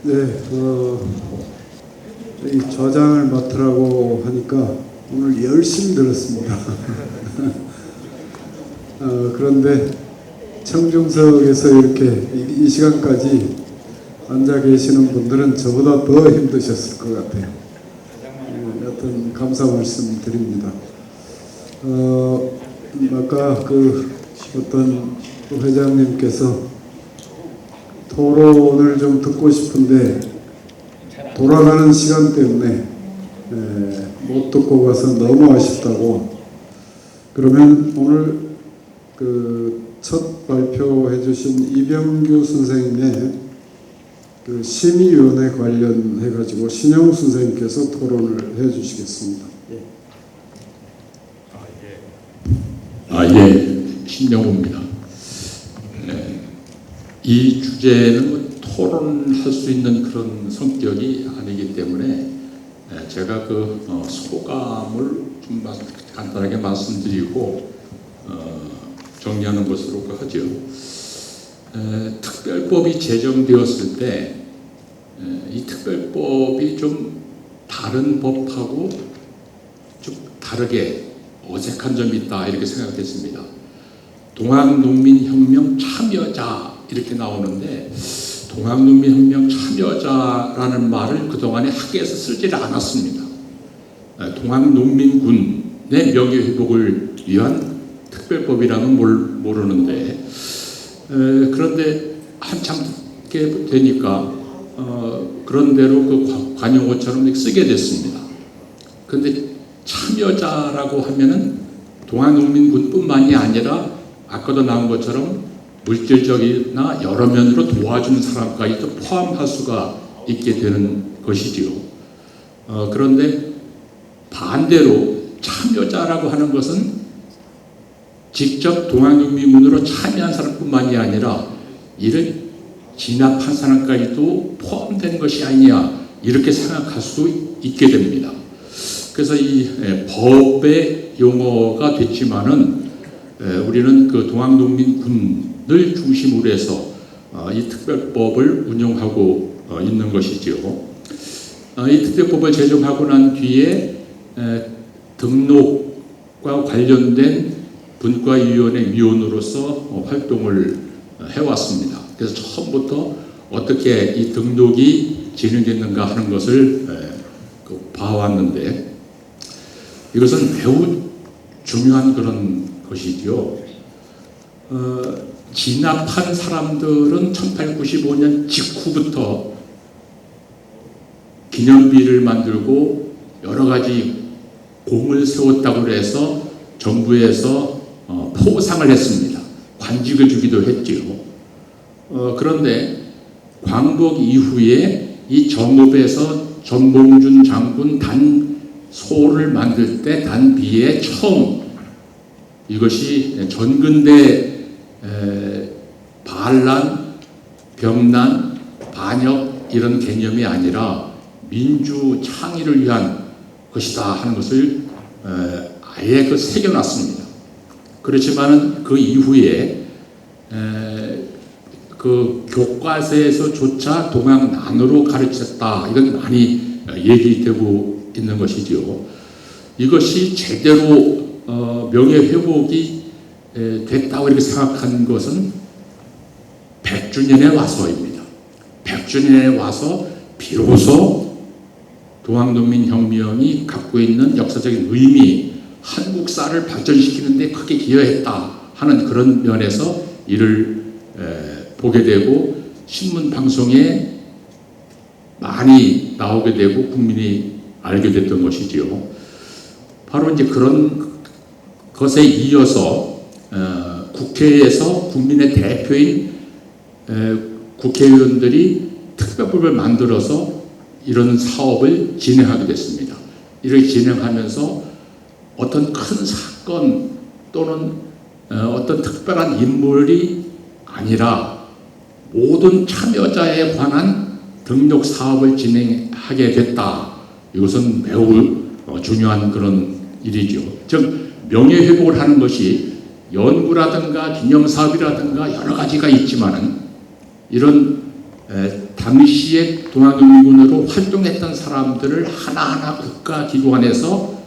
네, 이 좌장을 맡으라고 하니까 오늘 열심히 들었습니다. 그런데 청중석에서 이렇게 이 시간까지 앉아 계시는 분들은 저보다 더 힘드셨을 것 같아요. 여튼 감사 말씀 드립니다. 아까 어떤 회장님께서 토론을 좀 듣고 싶은데 돌아가는 시간 때문에 못 듣고 가서 너무 아쉽다고. 그러면 오늘 첫 발표해 주신 이병규 선생님의 심의위원회 관련해 가지고 신영 선생님께서 토론을 해 주시겠습니다. 예, 신영우입니다. 이 주제는 토론할 수 있는 그런 성격이 아니기 때문에 제가 소감을 좀 간단하게 말씀드리고 정리하는 것으로 하죠. 특별법이 제정되었을 때 이 특별법이 좀 다른 법하고 좀 다르게 어색한 점이 있다 이렇게 생각했습니다. 동학농민혁명 참여자 이렇게 나오는데 동학농민혁명 참여자라는 말을 그동안에 학계에서 쓰질 않았습니다. 동학농민군의 명예회복을 위한 특별법이라는 모르는데 그런데 한참 듣게 되니까 그런 대로 관용어처럼 쓰게 됐습니다. 그런데 참여자라고 하면은 동학농민군뿐만이 아니라 아까도 나온 것처럼 물질적이나 여러 면으로 도와주는 사람까지도 포함할 수가 있게 되는 것이지요. 그런데 반대로 참여자라고 하는 것은 직접 동학농민군으로 참여한 사람뿐만이 아니라 이를 진압한 사람까지도 포함된 것이 아니냐 이렇게 생각할 수도 있게 됩니다. 그래서 이 법의 용어가 됐지만은 우리는 동학농민군을 중심으로 해서 이 특별법을 운영하고 있는 것이지요. 이 특별법을 제정하고 난 뒤에 등록과 관련된 분과위원회 위원으로서 활동을 해왔습니다. 그래서 처음부터 어떻게 이 등록이 진행됐는가 하는 것을 봐왔는데 이것은 매우 중요한 그런 것이죠. 진압한 사람들은 1895년 직후부터 기념비를 만들고 여러 가지 공을 세웠다고 해서 정부에서 포상을 했습니다. 관직을 주기도 했지요. 그런데 광복 이후에 이 정읍에서 전봉준 장군 단소를 만들 때 단비에 처음 이것이 전근대 반란, 병난, 반역 이런 개념이 아니라 민주 창의를 위한 것이다 하는 것을 아예 새겨놨습니다. 그렇지만은 그 이후에 교과서에서조차 동학난으로 가르쳤다 이건 많이 얘기되고 있는 것이죠. 이것이 제대로 명예회복이 됐다고 이렇게 생각한 것은 100주년에 와서입니다. 100주년에 와서 비로소 동학농민혁명이 갖고 있는 역사적인 의미, 한국사를 발전시키는 데 크게 기여했다 하는 그런 면에서 이를 보게 되고 신문 방송에 많이 나오게 되고 국민이 알게 됐던 것이지요. 바로 이제 그런 것에 이어서 국회에서 국민의 대표인 국회의원들이 특별법을 만들어서 이런 사업을 진행하게 됐습니다. 이렇게 진행하면서 어떤 큰 사건 또는 어떤 특별한 인물이 아니라 모든 참여자에 관한 등록 사업을 진행하게 됐다. 이것은 매우 중요한 그런 일이죠. 즉 명예회복을 하는 것이 연구라든가 기념사업이라든가 여러 가지가 있지만은 이런 당시에 동아독립군으로 활동했던 사람들을 하나하나 국가기관에서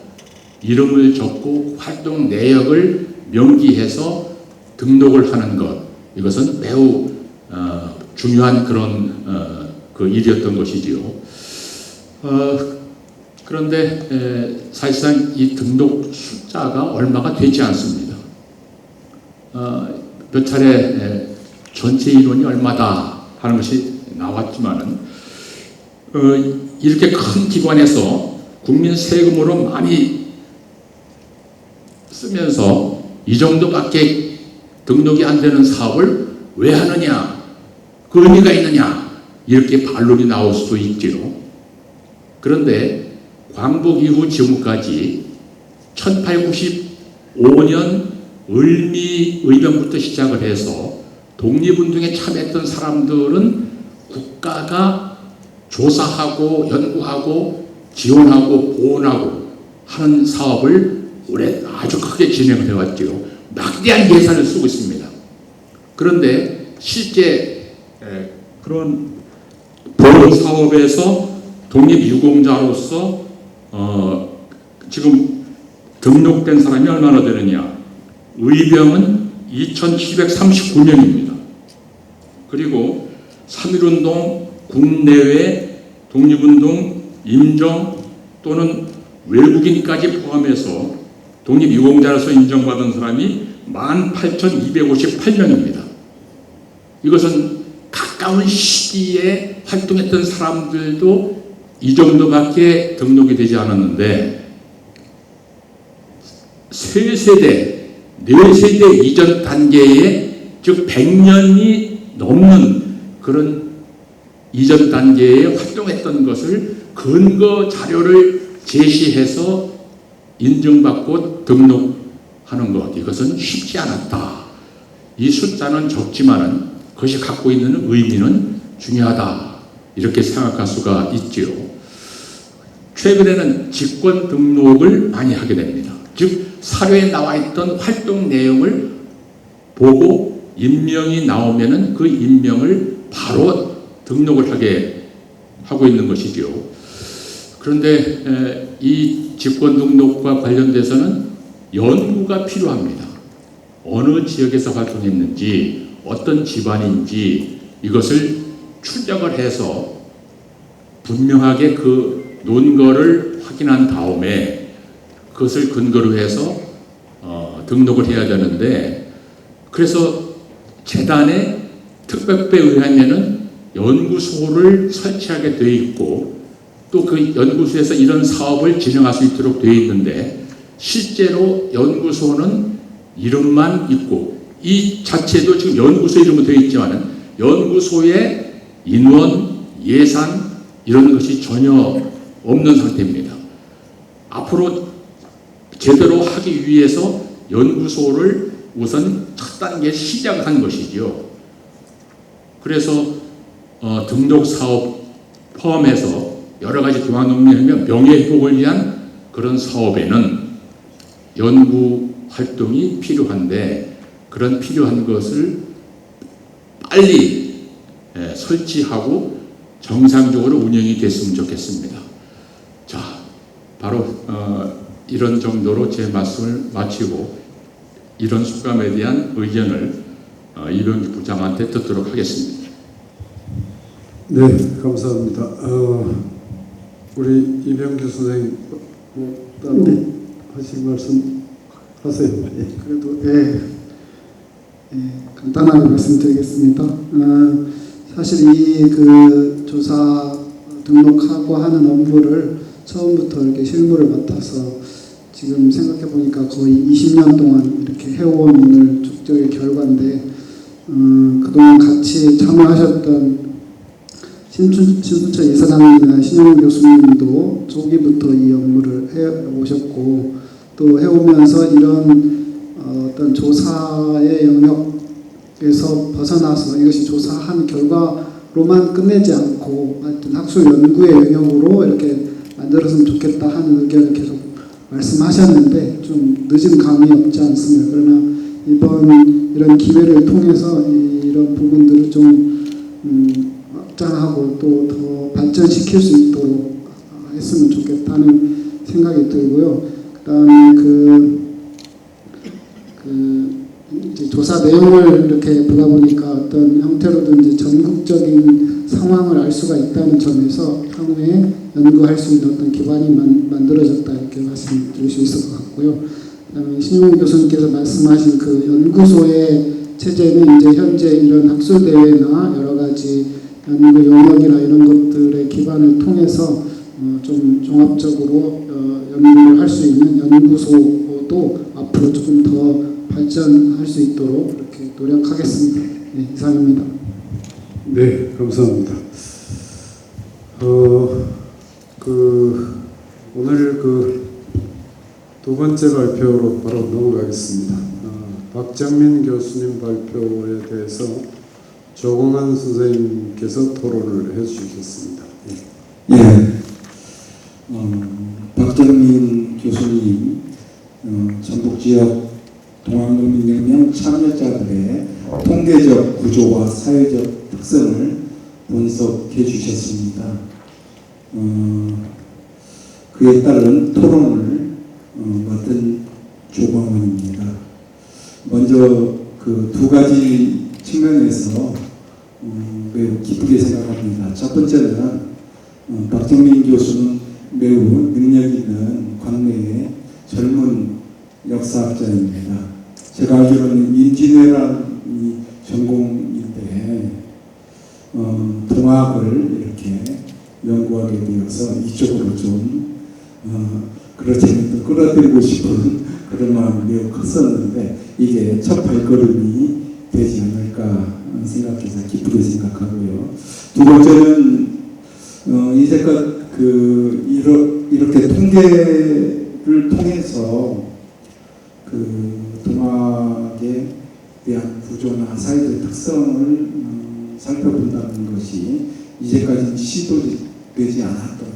이름을 적고 활동 내역을 명기해서 등록을 하는 것, 이것은 매우 중요한 그런 그 일이었던 것이지요. 그런데 사실상 이 등록 숫자가 얼마가 되지 않습니다. 몇 차례 전체 인원이 얼마다 하는 것이 나왔지만은 이렇게 큰 기관에서 국민 세금으로 많이 쓰면서 이 정도밖에 등록이 안 되는 사업을 왜 하느냐, 그 의미가 있느냐, 이렇게 반론이 나올 수도 있지요. 그런데 광복 이후 지금까지 1895년 을미의병부터 시작을 해서 독립운동에 참여했던 사람들은 국가가 조사하고 연구하고 지원하고 보훈하고 하는 사업을 올해 아주 크게 진행을 해왔죠. 막대한 예산을 쓰고 있습니다. 그런데 실제 그런 보훈 사업에서 독립유공자로서 지금 등록된 사람이 얼마나 되느냐? 의병은 2739명입니다. 그리고 3.1운동 국내외 독립운동 임정 또는 외국인까지 포함해서 독립유공자로서 인정받은 사람이 18,258명입니다. 이것은 가까운 시기에 활동했던 사람들도 이 정도밖에 등록이 되지 않았는데 세 세대, 네 세대 이전 단계에, 즉 100년이 넘는 그런 이전 단계에 활동했던 것을 근거 자료를 제시해서 인정받고 등록하는 것, 이것은 쉽지 않았다. 이 숫자는 적지만은 그것이 갖고 있는 의미는 중요하다, 이렇게 생각할 수가 있지요. 최근에는 직권 등록을 많이 하게 됩니다. 즉 사료에 나와 있던 활동 내용을 보고 임명이 나오면은 그 임명을 바로 등록을 하게 하고 있는 것이죠. 그런데 이 직권 등록과 관련돼서는 연구가 필요합니다. 어느 지역에서 활동했는지, 어떤 집안인지 이것을 추적을 해서 분명하게 그 논거를 확인한 다음에 그것을 근거로 해서 등록을 해야 되는데, 그래서 재단의 특별법에 의하면은 연구소를 설치하게 되어 있고 또 그 연구소에서 이런 사업을 진행할 수 있도록 되어 있는데, 실제로 연구소는 이름만 있고 이 자체도 지금 연구소 이름으로 되어 있지만 연구소의 인원, 예산 이런 것이 전혀 없는 상태입니다. 앞으로 제대로 하기 위해서 연구소를 우선 첫 단계 시작한 것이지요. 그래서 등록 사업 포함해서 여러 가지 동아농민혁명 명예회복을 위한 그런 사업에는 연구 활동이 필요한데, 그런 필요한 것을 빨리 설치하고 정상적으로 운영이 됐으면 좋겠습니다. 자, 바로 이런 정도로 제 말씀을 마치고 이런 수감에 대한 의견을 이병기 부장한테 듣도록 하겠습니다. 네, 감사합니다. 우리 이병규 선생님, 네. 하신 말씀 하세요. 예. 그래도 간단하게 말씀드리겠습니다. 사실 이 그 조사 등록하고 하는 업무를 처음부터 이렇게 실무를 맡아서 지금 생각해 보니까 거의 20년 동안 이렇게 해온 오늘 축적의 결과인데, 그동안 같이 참여하셨던 신순철 이사장님이나 신영훈 교수님도 초기부터 이 업무를 해오셨고, 또 해오면서 이런 어떤 조사의 영역에서 벗어나서 이것이 조사한 결과로만 끝내지 않고 하여튼 학술 연구의 영역으로 이렇게 만들었으면 좋겠다 하는 의견을 계속 말씀하셨는데 좀 늦은 감이 없지 않습니다. 그러나 이번 이런 기회를 통해서 이런 부분들을 좀 확장하고 또 더 발전시킬 수 있도록 했으면 좋겠다는 생각이 들고요. 그다음에 이제 조사 내용을 이렇게 보다 보니까 어떤 형태로든지 전국적인 상황을 알 수가 있다는 점에서 향후에 연구할 수 있는 어떤 기반이 만들어졌다 이렇게 말씀드릴 수 있을 것 같고요. 그다음에 신용훈 교수님께서 말씀하신 그 연구소의 체제는 이제 현재 이런 학술 대회나 여러 가지 연구 영역이나 이런 것들의 기반을 통해서 좀 종합적으로 연구를 할 수 있는 연구소도 앞으로 조금 더 발전할 수 있도록 그렇게 노력하겠습니다. 네, 이상입니다. 네, 감사합니다. 오늘 두 번째 발표로 바로 넘어가겠습니다. 박정민 교수님 발표에 대해서 조공환 선생님께서 토론을 해주시겠습니다. 예, 박정민 교수님, 전북지역 동학농민혁명 참여자들의 통계적 구조와 사회적 특성을 분석해 주셨습니다. 그에 따른 토론을 맡은 조광원입니다. 먼저 그 두 가지 측면에서 매우 기쁘게 생각합니다. 첫 번째는 박정민 교수는 매우 능력 있는 국내의 젊은 역사학자입니다. 제가 알기로는 인지뇌라는 전공인데 동학을 이렇게 연구하게 되어서 이쪽으로 좀 그렇지 끌어들이고 싶은 그런 마음이 매우 컸었는데 이게 첫 발걸음이 되지 않을까 생각해서 기쁘게 생각하고요. 두 번째는 이제껏 이렇게 통계를 통해서 동학에 대한 구조나 사회적 특성을 살펴본다는 것이 이제까지 시도되지 않았던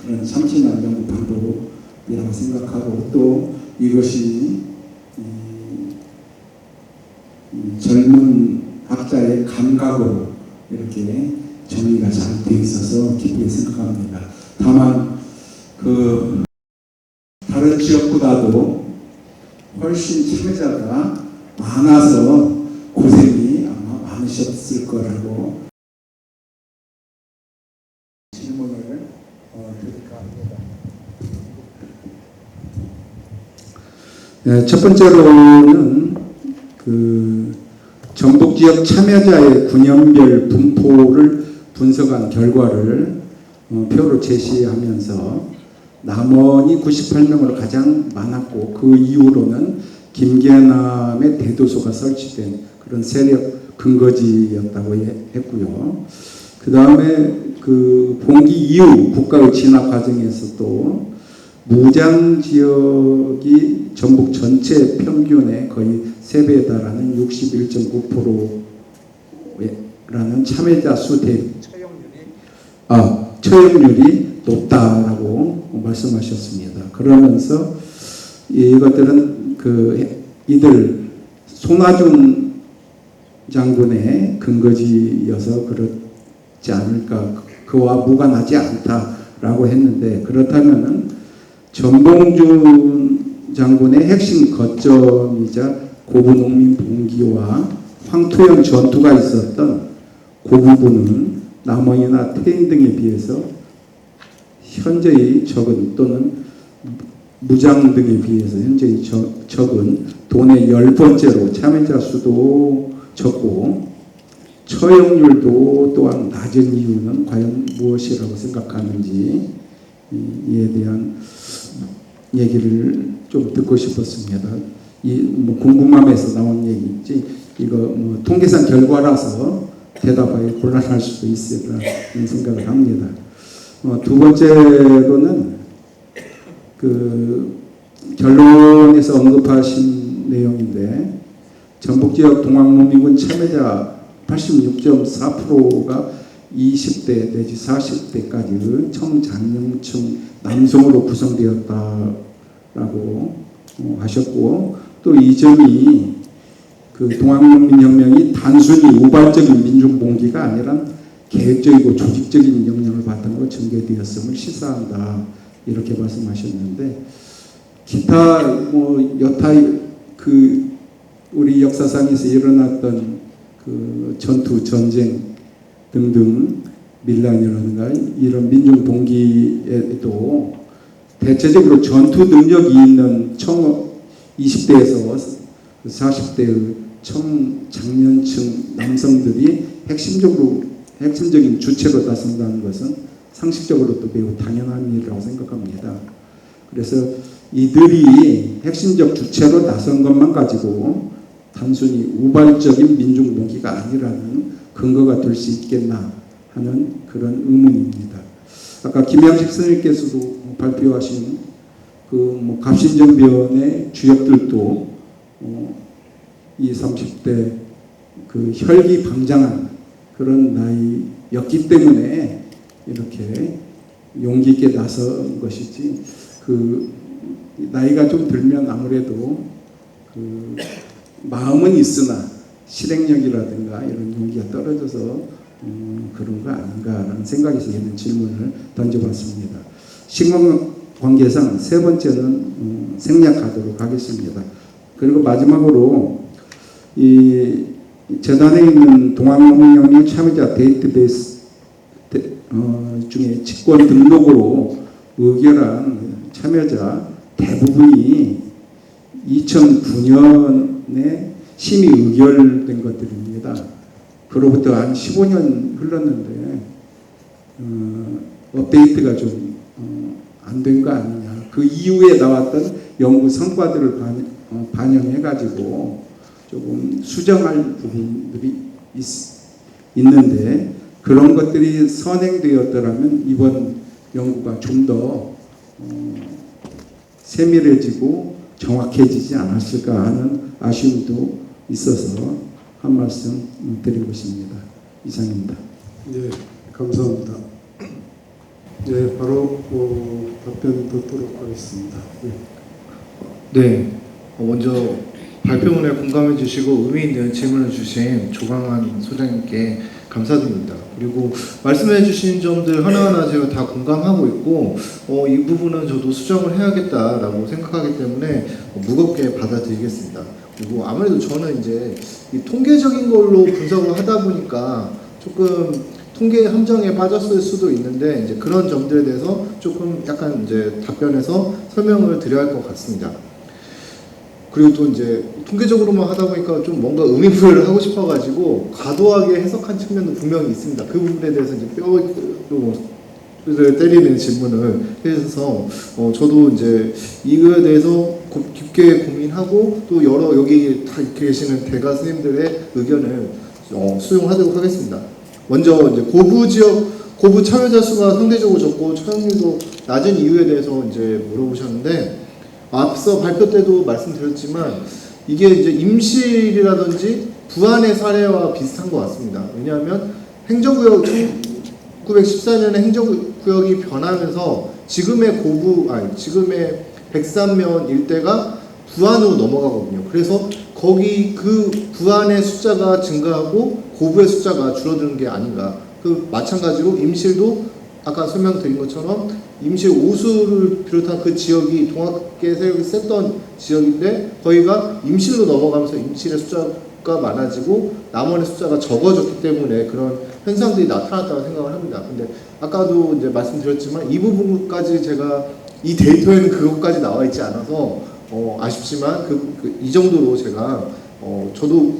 그런 참신한 연구 방법이라고 생각하고 또 이것이 젊은 학자의 감각으로 이렇게 정리가 잘 되어 있어서 기쁘게 생각합니다. 다만 다른 지역보다도 훨씬 참여자가 많아서 고생이 아마 많으셨을 거라고 질문을 드릴까 합니다. 네, 첫 번째로는 전북 지역 참여자의 9년별 분포를 분석한 결과를 표로 제시하면서 남원이 98명으로 가장 많았고 그 이후로는 김계남의 대도소가 설치된 그런 세력 근거지였다고 했고요. 그 다음에 봉기 이후 국가의 진화 과정에서도 무장 지역이 전북 전체 평균의 거의 3배에 달하는 61.9%라는 참여자 수 대비 처형률이 높다라고 말씀하셨습니다. 그러면서 이것들은 이들 손아준 장군의 근거지여서 그렇지 않을까, 그와 무관하지 않다라고 했는데, 그렇다면은 전봉준 장군의 핵심 거점이자 고구농민 봉기와 황토영 전투가 있었던 그 부분은 남원이나 태인 등에 비해서 현재의 적은 또는 무장 등에 비해서 현재의 적은 도내 10번째로 참여자 수도 적고 처형률도 또한 낮은 이유는 과연 무엇이라고 생각하는지 이에 대한 얘기를 좀 듣고 싶었습니다. 궁금함에서 나온 얘기인지 이거 통계상 결과라서 대답하기 곤란할 수도 있을 거라는 생각을 합니다. 두 번째로는 결론에서 언급하신 내용인데 전북지역 동학농민군 참여자 86.4%가 20대 내지 40대까지 청장년층 남성으로 구성되었다라고 하셨고, 또 이 점이 동학농민혁명이 단순히 우발적인 민중봉기가 아니라 계획적이고 조직적인 역량을 바탕으로 전개되었음을 시사한다. 이렇게 말씀하셨는데 기타 뭐 여타 그 우리 역사상에서 일어났던 그 전투 전쟁 등등 밀란이라든가 이런 민중 동기에도 대체적으로 전투 능력이 있는 20대에서 40대의 청장년층 남성들이 핵심적인 주체로 나선다는 것은 상식적으로도 매우 당연한 일이라고 생각합니다. 그래서 이들이 핵심적 주체로 나선 것만 가지고 단순히 우발적인 민중 동기가 아니라는 근거가 될 수 있겠나 하는 그런 의문입니다. 아까 김양식 선생님께서도 발표하신 그 갑신정변의 주역들도 20, 30대 그 혈기방장한 그런 나이였기 때문에 이렇게 용기 있게 나선 것이지 그 나이가 좀 들면 아무래도 그 마음은 있으나 실행력이라든가 이런 용기가 떨어져서 그런 거 아닌가라는 생각에서 이런 질문을 던져봤습니다. 시간 관계상 세 번째는 생략하도록 하겠습니다. 그리고 마지막으로 이 재단에 있는 동학농민혁명 참여자 데이터베이스 중에 직권 등록으로 의결한 참여자 대부분이 2009년에 심의 의결된 것들입니다. 그로부터 한 15년 흘렀는데 업데이트가 좀 안 된 거 아니냐. 그 이후에 나왔던 연구 성과들을 반영해가지고 조금 수정할 부분들이 있는데 그런 것들이 선행되었더라면 이번 연구가 좀 더 세밀해지고 정확해지지 않았을까 하는 아쉬움도 있어서 한 말씀 드린 것입니다. 이상입니다. 네, 감사합니다. 네, 바로 답변 듣도록 하겠습니다. 네, 먼저 발표문에 공감해 주시고 의미 있는 질문을 주신 조강한 소장님께 감사드립니다. 그리고 말씀해 주신 점들 하나하나 제가 다 공감하고 있고 이 부분은 저도 수정을 해야겠다라고 생각하기 때문에 무겁게 받아들이겠습니다. 그리고 아무래도 저는 이제 이 통계적인 걸로 분석을 하다 보니까 조금 통계 함정에 빠졌을 수도 있는데 이제 그런 점들에 대해서 조금 약간 이제 답변해서 설명을 드려야 할 것 같습니다. 그리고 또 이제 통계적으로만 하다 보니까 좀 뭔가 의미부여를 하고 싶어가지고 과도하게 해석한 측면도 분명히 있습니다. 그 부분에 대해서 이제 뼈를 때리는 질문을 해서 저도 이제 이거에 대해서 깊게 고민하고 또 여러 여기 다 이렇게 계시는 대가 선생님들의 의견을 수용하도록 하겠습니다. 먼저 이제 고부 참여자 수가 상대적으로 적고 처형률도 낮은 이유에 대해서 이제 물어보셨는데 앞서 발표 때도 말씀드렸지만 이게 이제 임실이라든지 부안의 사례와 비슷한 것 같습니다. 왜냐하면 행정구역 1914년에 행정구역이 변하면서 지금의 백산면 일대가 부안으로 넘어가거든요. 그래서 거기 그 부안의 숫자가 증가하고 고부의 숫자가 줄어드는 게 아닌가. 그 마찬가지로 임실도 아까 설명드린 것처럼 임실 오수를 비롯한 그 지역이 동학계 세력이 셌던 지역인데 거기가 임실로 넘어가면서 임실의 숫자가 많아지고 남원의 숫자가 적어졌기 때문에 그런 현상들이 나타났다고 생각을 합니다. 근데 아까도 이제 말씀드렸지만 이 부분까지 제가 이 데이터에는 그것까지 나와 있지 않아서 아쉽지만 이 정도로 제가 저도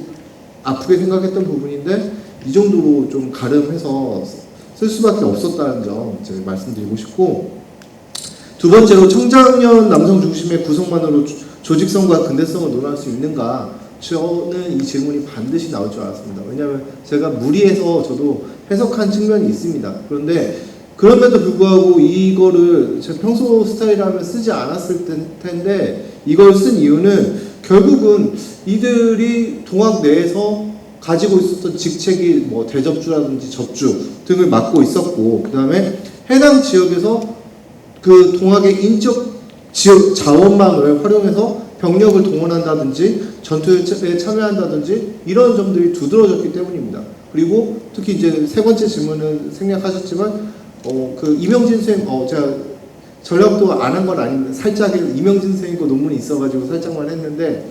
아프게 생각했던 부분인데 이 정도로 좀 가름해서 쓸 수밖에 없었다는 점 제가 말씀드리고 싶고, 두 번째로 청장년 남성 중심의 구성만으로 조직성과 근대성을 논할 수 있는가, 저는 이 질문이 반드시 나올 줄 알았습니다. 왜냐하면 제가 무리해서 저도 해석한 측면이 있습니다. 그런데 그럼에도 불구하고 이거를 제 평소 스타일이라면 쓰지 않았을 텐데 이걸 쓴 이유는 결국은 이들이 동학 내에서 가지고 있었던 직책이 뭐 대접주라든지 접주 등을 맡고 있었고, 그 다음에 해당 지역에서 그 동학의 인적 지역 자원망을 활용해서 병력을 동원한다든지 전투에 참여한다든지 이런 점들이 두드러졌기 때문입니다. 그리고 특히 이제 세 번째 질문은 생략하셨지만 그 이명진 선생님 제가 전략도 안 한 건 아닌데 살짝 이명진 선생님 거 논문이 있어가지고 살짝만 했는데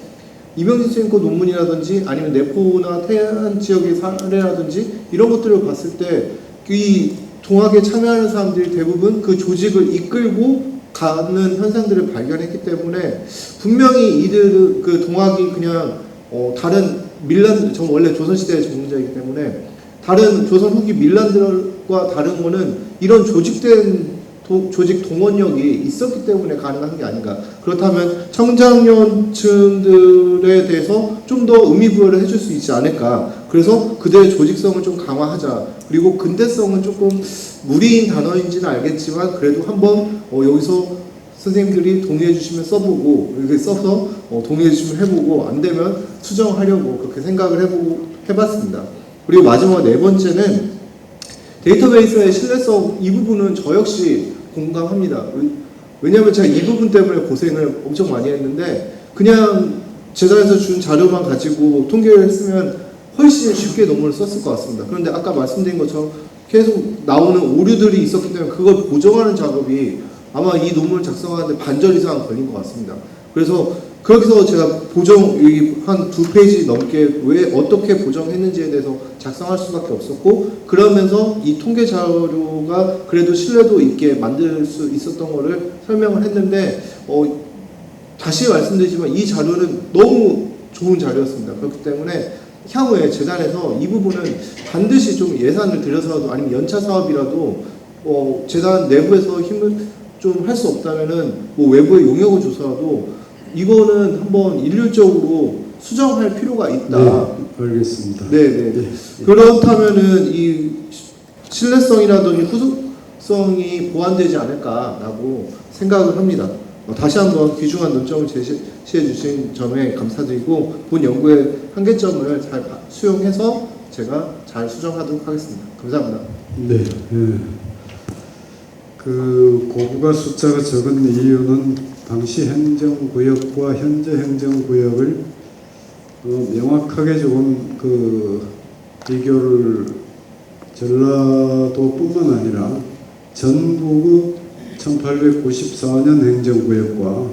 이명진 선생님 거 논문이라든지 아니면 내포나 태안 지역의 사례라든지 이런 것들을 봤을 때 이 동학에 참여하는 사람들이 대부분 그 조직을 이끌고 가는 현상들을 발견했기 때문에 분명히 이들 그 동학이 그냥 다른 밀란, 저 원래 조선시대의 전문자이기 때문에 다른 조선 후기 밀란들과 다른 거는 이런 조직된 조직 동원력이 있었기 때문에 가능한 게 아닌가. 그렇다면 청장년층들에 대해서 좀 더 의미부여를 해줄 수 있지 않을까. 그래서 그들의 조직성을 좀 강화하자. 그리고 근대성은 조금 무리인 단어인지는 알겠지만 그래도 한번 여기서 선생님들이 동의해 주시면 써보고 이렇게 써서 동의해 주시면 해보고 안 되면 수정하려고 그렇게 생각을 해봤습니다. 그리고 마지막 네 번째는 데이터베이스의 신뢰성 이 부분은 저 역시 공감합니다. 왜냐하면 제가 이 부분 때문에 고생을 엄청 많이 했는데 그냥 재단에서 준 자료만 가지고 통계를 했으면 훨씬 쉽게 논문을 썼을 것 같습니다. 그런데 아까 말씀드린 것처럼 계속 나오는 오류들이 있었기 때문에 그걸 보정하는 작업이 아마 이 논문을 작성하는데 반절 이상 걸린 것 같습니다. 그래서 그래서 제가 보정 한 2페이지 넘게 왜 어떻게 보정했는지에 대해서 작성할 수밖에 없었고 그러면서 이 통계 자료가 그래도 신뢰도 있게 만들 수 있었던 거를 설명을 했는데 다시 말씀드리지만 이 자료는 너무 좋은 자료였습니다. 그렇기 때문에 향후에 재단에서 이 부분은 반드시 좀 예산을 들여서라도 아니면 연차 사업이라도 재단 내부에서 힘을 좀 할 수 없다면은 뭐 외부에 용역을 줘서라도 이거는 한번 일률적으로 수정할 필요가 있다. 네, 알겠습니다. 네. 그렇다면은 이 신뢰성이라든지 후속성이 보완되지 않을까라고 생각을 합니다. 다시 한번 귀중한 논점을 제시해 주신 점에 감사드리고 본 연구의 한계점을 잘 수용해서 제가 잘 수정하도록 하겠습니다. 감사합니다. 네. 그 고부가 숫자가 적은 이유는 당시 행정구역과 현재 행정구역을 명확하게 조금 그 비교를 전라도뿐만 아니라 전국의 1894년 행정구역과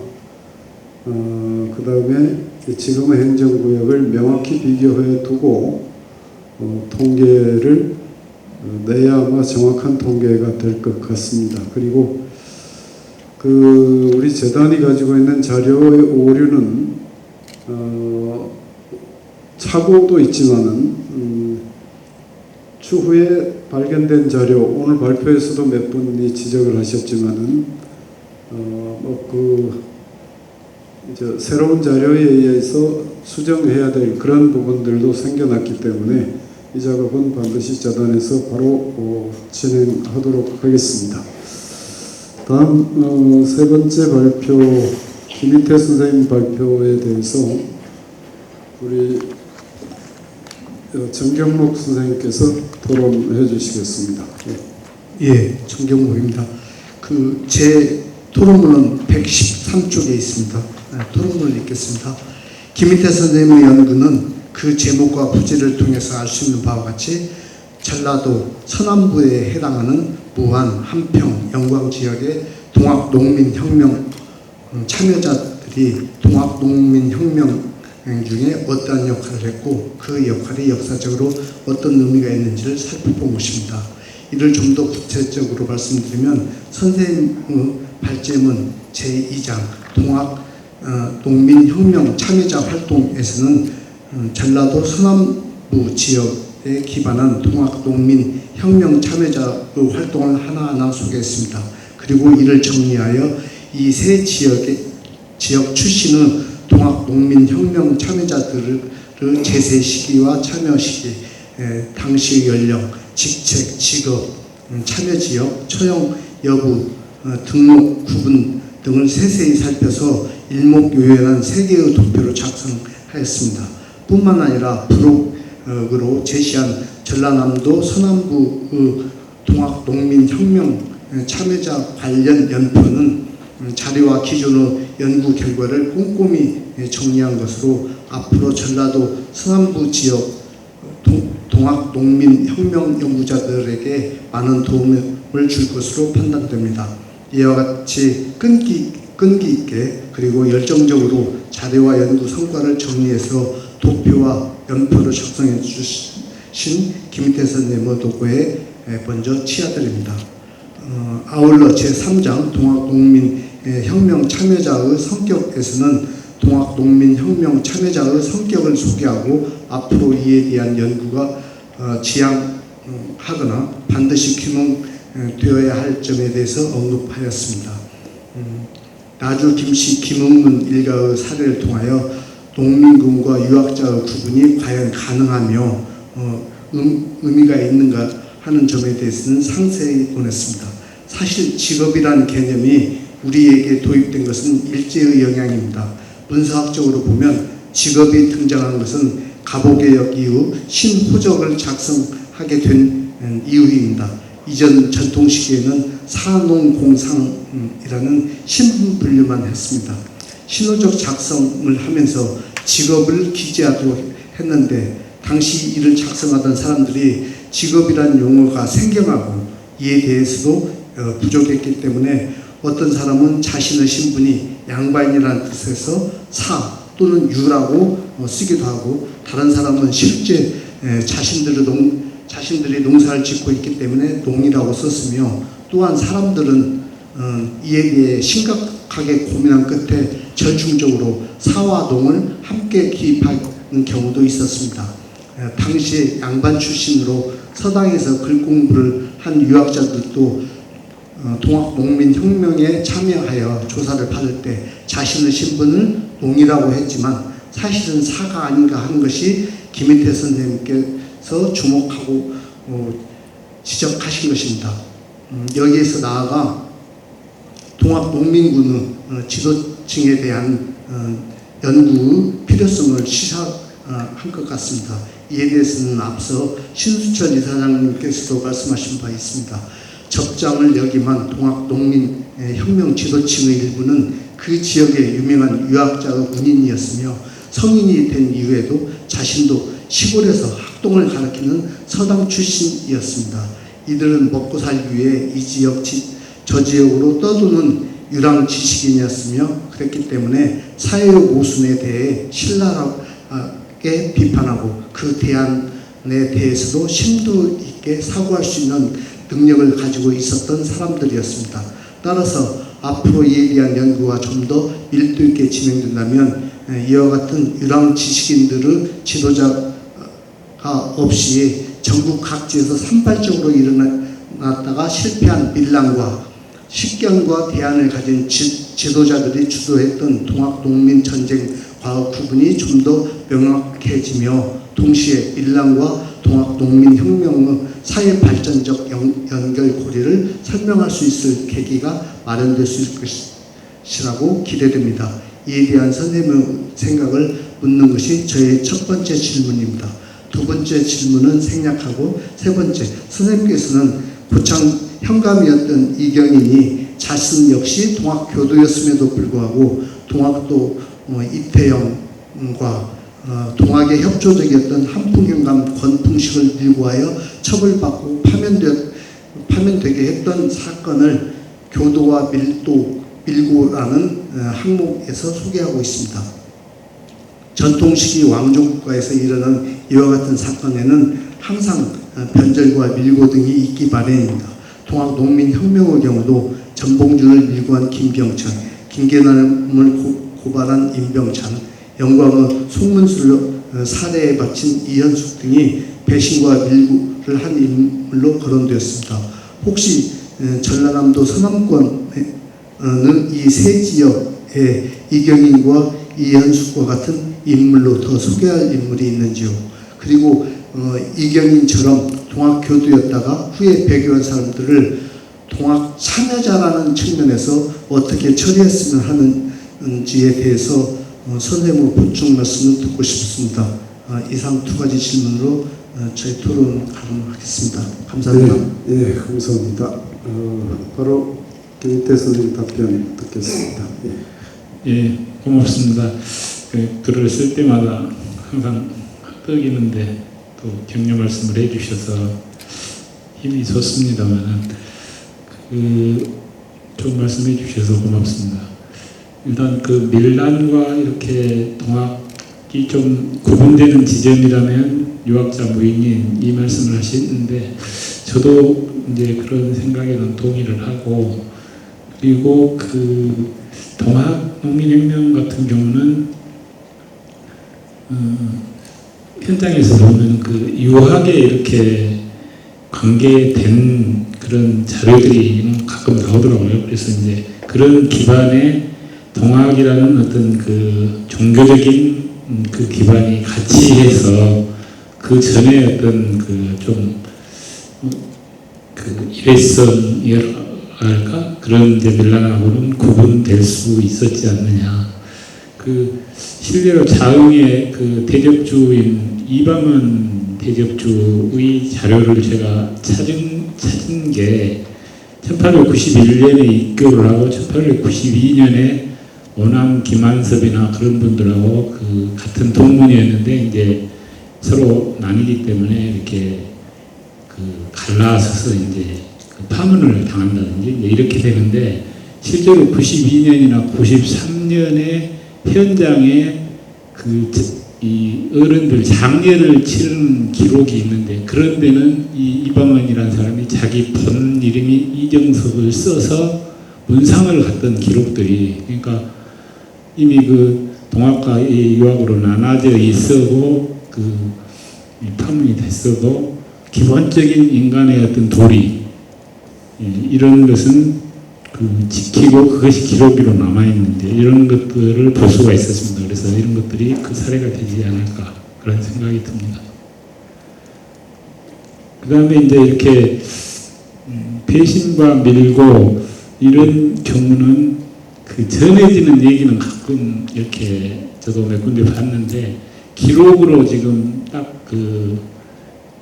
그 다음에 지금의 행정구역을 명확히 비교해 두고 통계를 내야 아마 정확한 통계가 될 것 같습니다. 그리고 그 우리 재단이 가지고 있는 자료의 오류는 착오도 있지만은 추후에 발견된 자료 오늘 발표에서도 몇 분이 지적을 하셨지만은 새로운 자료에 의해서 수정해야 될 그런 부분들도 생겨났기 때문에 이 작업은 반드시 재단에서 바로 진행하도록 하겠습니다. 다음 세 번째 발표 김희태 선생님 발표에 대해서 우리 정경록 선생님께서 토론해 주시겠습니다. 예, 정경록입니다. 제 토론문은 113쪽에 있습니다. 토론문을 읽겠습니다. 김희태 선생님의 연구는 그 제목과 부제를 통해서 알 수 있는 바와 같이 전라도 서남부에 해당하는 무안, 한평, 영광 지역의 동학농민혁명 참여자들이 동학농민혁명 중에 어떠한 역할을 했고 그 역할이 역사적으로 어떤 의미가 있는지를 살펴본 것입니다. 이를 좀 더 구체적으로 말씀드리면 선생님의 발제문 제2장 동학농민혁명 참여자 활동에서는 전라도 서남부 지역에 기반한 동학농민혁명 참여자의 활동을 하나하나 소개했습니다. 그리고 이를 정리하여 이 세 지역 출신의 동학농민혁명 참여자들의 제세 시기와 참여 시기, 당시 연령, 직책, 직업, 참여지역, 처형 여부, 등록 구분 등을 세세히 살펴서 일목요연한 3개의 도표를 작성하였습니다. 뿐만 아니라 부록으로 제시한 전라남도 서남부의 동학농민혁명 참여자 관련 연표는 자료와 기존의 연구 결과를 꼼꼼히 정리한 것으로 앞으로 전라도 서남부 지역 동학 농민 혁명 연구자들에게 많은 도움을 줄 것으로 판단됩니다. 이와 같이 끈기 있게 그리고 열정적으로 자료와 연구 성과를 정리해서 도표와 연표를 작성해 주신 김태선 네모도고에 먼저 치하드립니다. 아울러 제3장 동학농민 혁명 참여자의 성격에서는 동학농민 혁명 참여자의 성격을 소개하고 앞으로 이에 대한 연구가 지향하거나 반드시 규명되어야 할 점에 대해서 언급하였습니다. 나주 김씨 김흥문 일가의 사례를 통하여 농민군과 유학자의 구분이 과연 가능하며 의미가 있는가 하는 점에 대해서는 상세히 보냈습니다. 사실 직업이라는 개념이 우리에게 도입된 것은 일제의 영향입니다. 문서학적으로 보면 직업이 등장한 것은 갑오개혁 이후 신호적을 작성하게 된 이유입니다. 이전 전통 시기에는 사농공상이라는 신분 분류만 했습니다. 신호적 작성을 하면서 직업을 기재하도록 했는데 당시 이를 작성하던 사람들이 직업이라는 용어가 생경하고 이에 대해서도 부족했기 때문에 어떤 사람은 자신의 신분이 양반이라는 뜻에서 사 또는 유라고 쓰기도 하고 다른 사람은 실제 자신들이 농사를 짓고 있기 때문에 농이라고 썼으며 또한 사람들은 이에 대해 심각하게 고민한 끝에 절충적으로 사와 농을 함께 기입하는 경우도 있었습니다. 당시에 양반 출신으로 서당에서 글 공부를 한 유학자들도 동학농민혁명에 참여하여 조사를 받을 때 자신의 신분을 농이라고 했지만 사실은 사가 아닌가 하는 것이 김인태 선생님께서 주목하고 지적하신 것입니다. 여기에서 나아가 동학농민군의 지도층에 대한 연구의 필요성을 시사한 것 같습니다. 이에 대해서는 앞서 신수철 이사장님께서도 말씀하신 바 있습니다. 적장을 여기만 동학농민 혁명 지도층의 일부는 그 지역의 유명한 유학자의 군인이었으며 성인이 된 이후에도 자신도 시골에서 학동을 가르치는 서당 출신이었습니다. 이들은 먹고 살기 위해 이 지역 저 지역으로 떠도는 유랑 지식인이었으며 그랬기 때문에 사회의 모순에 대해 신랄하게 비판하고 그 대안에 대해서도 심도 있게 사고할 수 있는 능력을 가지고 있었던 사람들이었습니다. 따라서 앞으로 이에 대한 연구가 좀 더 밀도 있게 진행된다면 이와 같은 유랑 지식인들의 지도자가 없이 전국 각지에서 산발적으로 일어났다가 실패한 밀랑과 식견과 대안을 가진 지도자들이 주도했던 동학농민 전쟁과의 구분이 좀 더 명확해지며 동시에 밀랑과 동학농민혁명의 사회 발전적 연결고리를 설명할 수 있을 계기가 마련될 수 있을 것이라고 기대됩니다. 이에 대한 선생님의 생각을 묻는 것이 저의 첫 번째 질문입니다. 두 번째 질문은 생략하고 세 번째, 선생님께서는 고창 현감이었던 이경인이 자신 역시 동학교도였음에도 불구하고 동학도 이태영과 동학의 협조적이었던 한풍현감 권풍식을 밀고 하여 처벌받고 파면되게 했던 사건을 교도와 밀고라는 항목에서 소개하고 있습니다. 전통시기 왕조국가에서 일어난 이와 같은 사건에는 항상 변절과 밀고 등이 있기 마련입니다. 동학농민혁명의 경우도 전봉준을 밀고한 김병천, 김계남을 고발한 임병찬, 영광의 송문술로 살해에 바친 이현숙 등이 배신과 밀고를 한 인물로 거론되었습니다. 혹시 전라남도 서남권의 이 세 지역에 이경인과 이현숙과 같은 인물로 더 소개할 인물이 있는지요? 그리고 이경인처럼 동학교도였다가 후에 배교한 사람들을 동학 참여자라는 측면에서 어떻게 처리했으면 하는지에 대해서 선생님의 보충 말씀을 듣고 싶습니다. 이상 두 가지 질문으로 저희 토론 가능하겠습니다. 감사합니다. 네, 감사합니다. 바로 김인태 선생님 답변 듣겠습니다. 고맙습니다. 글을 쓸 때마다 항상 끄기는데 또 격려 말씀을 해주셔서 힘이 솟습니다만 좋은 말씀 해주셔서 고맙습니다. 일단 그 밀란과 이렇게 동학이 좀 구분되는 지점이라면 유학자 무인인 이 말씀을 하시는데 저도 이제 그런 생각에는 동의를 하고, 그리고 그 동학 농민혁명 같은 경우는 현장에서 보면 그 유학에 이렇게 관계된 그런 자료들이 가끔 나오더라고요. 그래서 이제 그런 기반에 동학이라는 어떤 그 종교적인 그 기반이 같이 해서 그 전에 어떤 그 좀 그 일회성이랄까 그런 이제 밀란하고는 구분될 수 있었지 않느냐. 그 실제로 자흥의 그 대접주인 이방원 대접주의 자료를 제가 찾은 게 1891년에 입교를 하고 1892년에 오남 김한섭이나 그런 분들하고 그 같은 동문이었는데 이제 서로 나뉘기 때문에 이렇게 그 갈라서서 이제 그 파문을 당한다든지 이제 이렇게 되는데, 실제로 92년이나 93년에 현장에 이 어른들 장례를 치르는 기록이 있는데, 그런 데는 이 이방원이라는 사람이 자기 본 이름이 이정석을 써서 문상을 갔던 기록들이, 그러니까 이미 그 동학과 유학으로 나눠져 있어도 그 파문이 됐어도 기본적인 인간의 어떤 도리, 이런 것은 그 지키고 그것이 기록으로 남아있는데 이런 것들을 볼 수가 있었습니다. 그래서 이런 것들이 그 사례가 되지 않을까 그런 생각이 듭니다. 그 다음에 이제 이렇게 배신과 밀고 이런 경우는 그 전해지는 얘기는 가끔 이렇게 저도 몇 군데 봤는데, 기록으로 지금 딱 그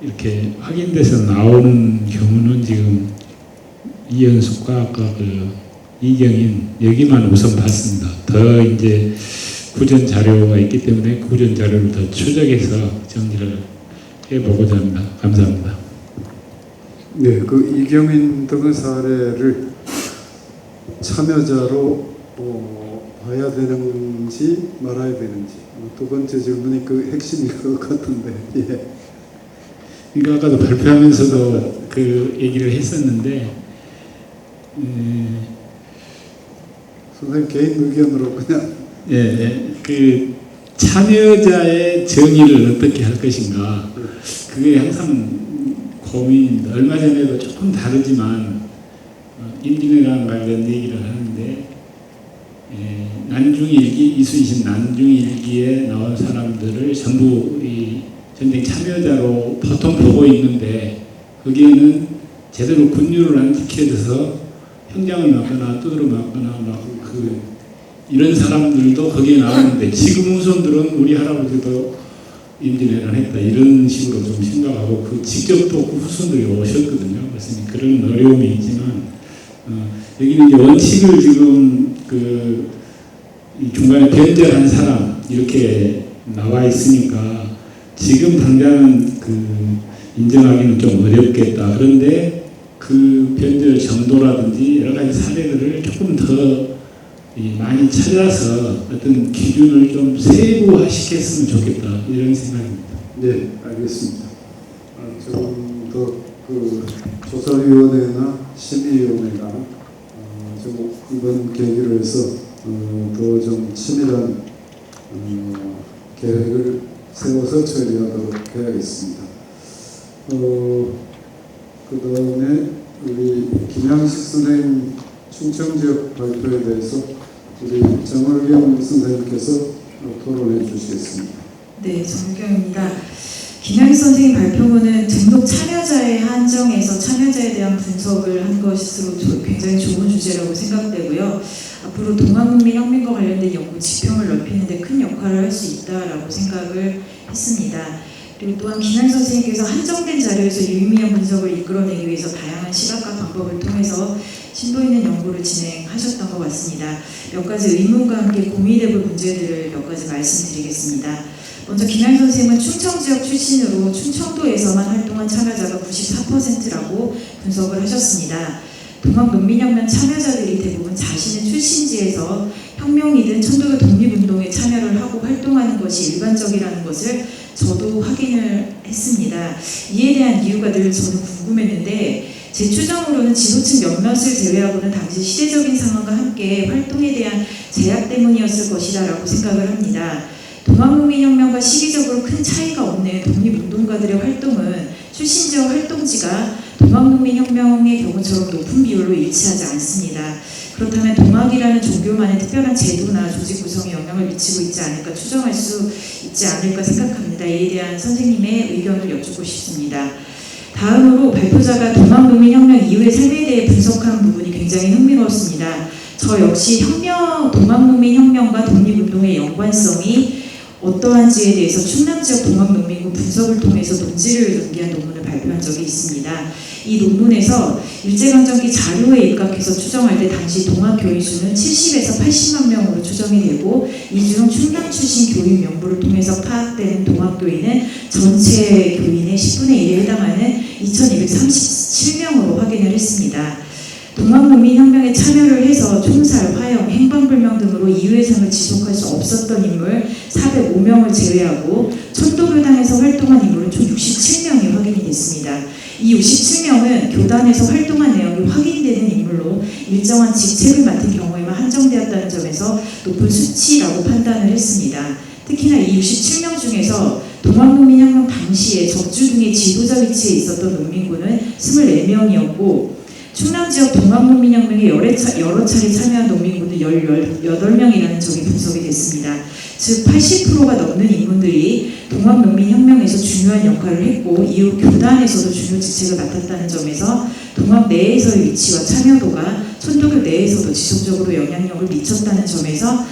이렇게 확인돼서 나오는 경우는 지금 이현숙과 아까 그 이경인 여기만 우선 봤습니다. 더 이제 구전 자료가 있기 때문에 구전 자료를 더 추적해서 정리를 해보고자 합니다. 감사합니다. 네, 그 이경인 등의 사례를 참여자로 봐야 되는지 말아야 되는지, 두 번째 질문이 그 핵심일 것 같은데. 예. 그러니까 아까도 발표하면서도 그 얘기를 했었는데, 선생님 개인 의견으로 그냥. 그 참여자의 정의를 어떻게 할 것인가, 그게 항상 고민입니다. 얼마 전에도 조금 다르지만 인디네랑 관련 얘기를 하는데, 난중일기, 이순신 난중일기에 나온 사람들을 전부 이 전쟁 참여자로 보통 보고 있는데, 거기에는 제대로 군율을 안 지켜져서 형장을 맞거나 두드러 맞거나 이런 사람들도 거기에 나오는데, 지금 후손들은 우리 할아버지도 인디네를 했다 이런 식으로 좀 생각하고, 그 직접 또 그 후손들이 오셨거든요. 그래서 그런 어려움이 있지만, 여기는 이제 원칙을 지금 이 중간에 변절한 사람 이렇게 나와 있으니까 지금 당장은 인정하기는 좀 어렵겠다. 그런데 그 변절 정도라든지 여러 가지 사례들을 조금 더 많이 찾아서 어떤 기준을 좀 세부화시켰으면 좋겠다 이런 생각입니다. 네, 알겠습니다. 조금 더 그 조사위원회나 심의위원회가 좀 이번 계기로 해서 더 좀 치밀한 계획을 세워서 처리하도록 해야겠습니다. 그 다음에 우리 김양식 선생님 충청지역 발표에 대해서 우리 정월경 선생님께서 토론해 주시겠습니다. 네, 정월경입니다. 김양식 선생님 발표문은 등록 참여자의 한정에서 참여자에 대한 분석을 한 것으로 굉장히 좋은 주제라고 생각되고요. 앞으로 동학농민 혁명과 관련된 연구 지평을 넓히는 데 큰 역할을 할 수 있다라고 생각을 했습니다. 그리고 또한 김양식 선생님께서 한정된 자료에서 유의미한 분석을 이끌어내기 위해서 다양한 시각과 방법을 통해서 심도 있는 연구를 진행하셨던 것 같습니다. 몇 가지 의문과 함께 고민해 볼 문제들을 몇 가지 말씀드리겠습니다. 먼저 김양희 선생님은 충청 지역 출신으로 충청도에서만 활동한 참여자가 94%라고 분석을 하셨습니다. 동학농민혁명 참여자들이 대부분 자신의 출신지에서 혁명이든 천도교 독립운동에 참여를 하고 활동하는 것이 일반적이라는 것을 저도 확인을 했습니다. 이에 대한 이유가 늘 저는 궁금했는데 제 추정으로는 지도층 몇몇을 제외하고는 당시 시대적인 상황과 함께 활동에 대한 제약 때문이었을 것이다 라고 생각을 합니다. 동학농민혁명과 시기적으로 큰 차이가 없는 독립운동가들의 활동은 출신지와 활동지가 동학농민혁명의 경우처럼 높은 비율로 일치하지 않습니다. 그렇다면 동학이라는 종교만의 특별한 제도나 조직 구성에 영향을 미치고 있지 않을까 추정할 수 있지 않을까 생각합니다. 이에 대한 선생님의 의견을 여쭙고 싶습니다. 다음으로 발표자가 동학농민혁명 이후의 삶에 대해 분석한 부분이 굉장히 흥미로웠습니다. 저 역시 동학농민혁명과 독립운동의 연관성이 어떠한지에 대해서 충남지역 동학농민군 분석을 통해서 논지를 연기한 논문을 발표한 적이 있습니다. 이 논문에서 일제강점기 자료에 입각해서 추정할 때 당시 동학 교인 수는 70에서 80만 명으로 추정이 되고 이 중 충남 출신 교인 명부를 통해서 파악되는 동학 교인은 전체 교인의 10분의 1에 해당하는 2237명으로 확인을 했습니다. 동학농민혁명에 참여를 해서 총살, 화형, 행방불명 등으로 이후의 삶을 지속할 수 없었던 인물 405명을 제외하고 천도교단에서 활동한 인물은 총 67명이 확인이 됐습니다. 이 67명은 교단에서 활동한 내용이 확인되는 인물로 일정한 직책을 맡은 경우에만 한정되었다는 점에서 높은 수치라고 판단을 했습니다. 특히나 이 67명 중에서 동학농민혁명 당시에 적주 등의 지도자 위치에 있었던 농민군은 24명이었고 충남지역 동학농민혁명에 여러 차례 참여한 농민군은 18명이라는 점이 분석이 됐습니다. 즉 80%가 넘는 인물들이 동학농민혁명에서 중요한 역할을 했고 이후 교단에서도 중요 직책을 맡았다는 점에서 동학 내에서의 위치와 참여도가 천도교 내에서도 지속적으로 영향력을 미쳤다는 점에서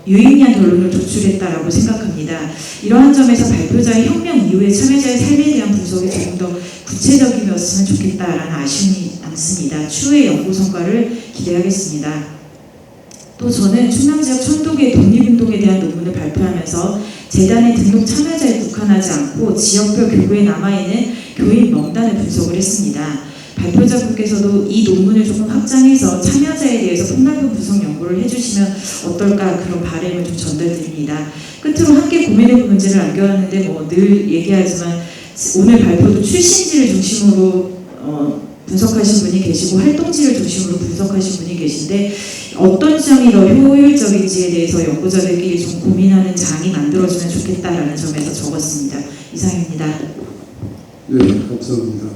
유의미한 결론을 도출했다라고 생각합니다. 이러한 점에서 발표자의 혁명 이후의 참여자의 삶에 대한 분석이 조금 더 구체적이었으면 좋겠다라는 아쉬움이 남습니다. 추후의 연구 성과를 기대하겠습니다. 또 저는 충남지역 천도교의 독립운동에 대한 논문을 발표하면서 재단의 등록 참여자에 국한하지 않고 지역별 교구에 남아있는 교인 명단을 분석을 했습니다. 발표자분께서도 이 논문을 조금 확장해서 참여자에 대해서 폭넓은 분석 연구를 해주시면 어떨까 그런 바람을 좀 전달드립니다. 끝으로 함께 고민해볼 문제를 남겨놨는데 늘 얘기하지만 오늘 발표도 출신지를 중심으로 분석하신 분이 계시고 활동지를 중심으로 분석하신 분이 계신데 어떤 점이 더 효율적인지에 대해서 연구자들끼리 좀 고민하는 장이 만들어지면 좋겠다라는 점에서 적었습니다. 이상입니다. 네, 감사합니다.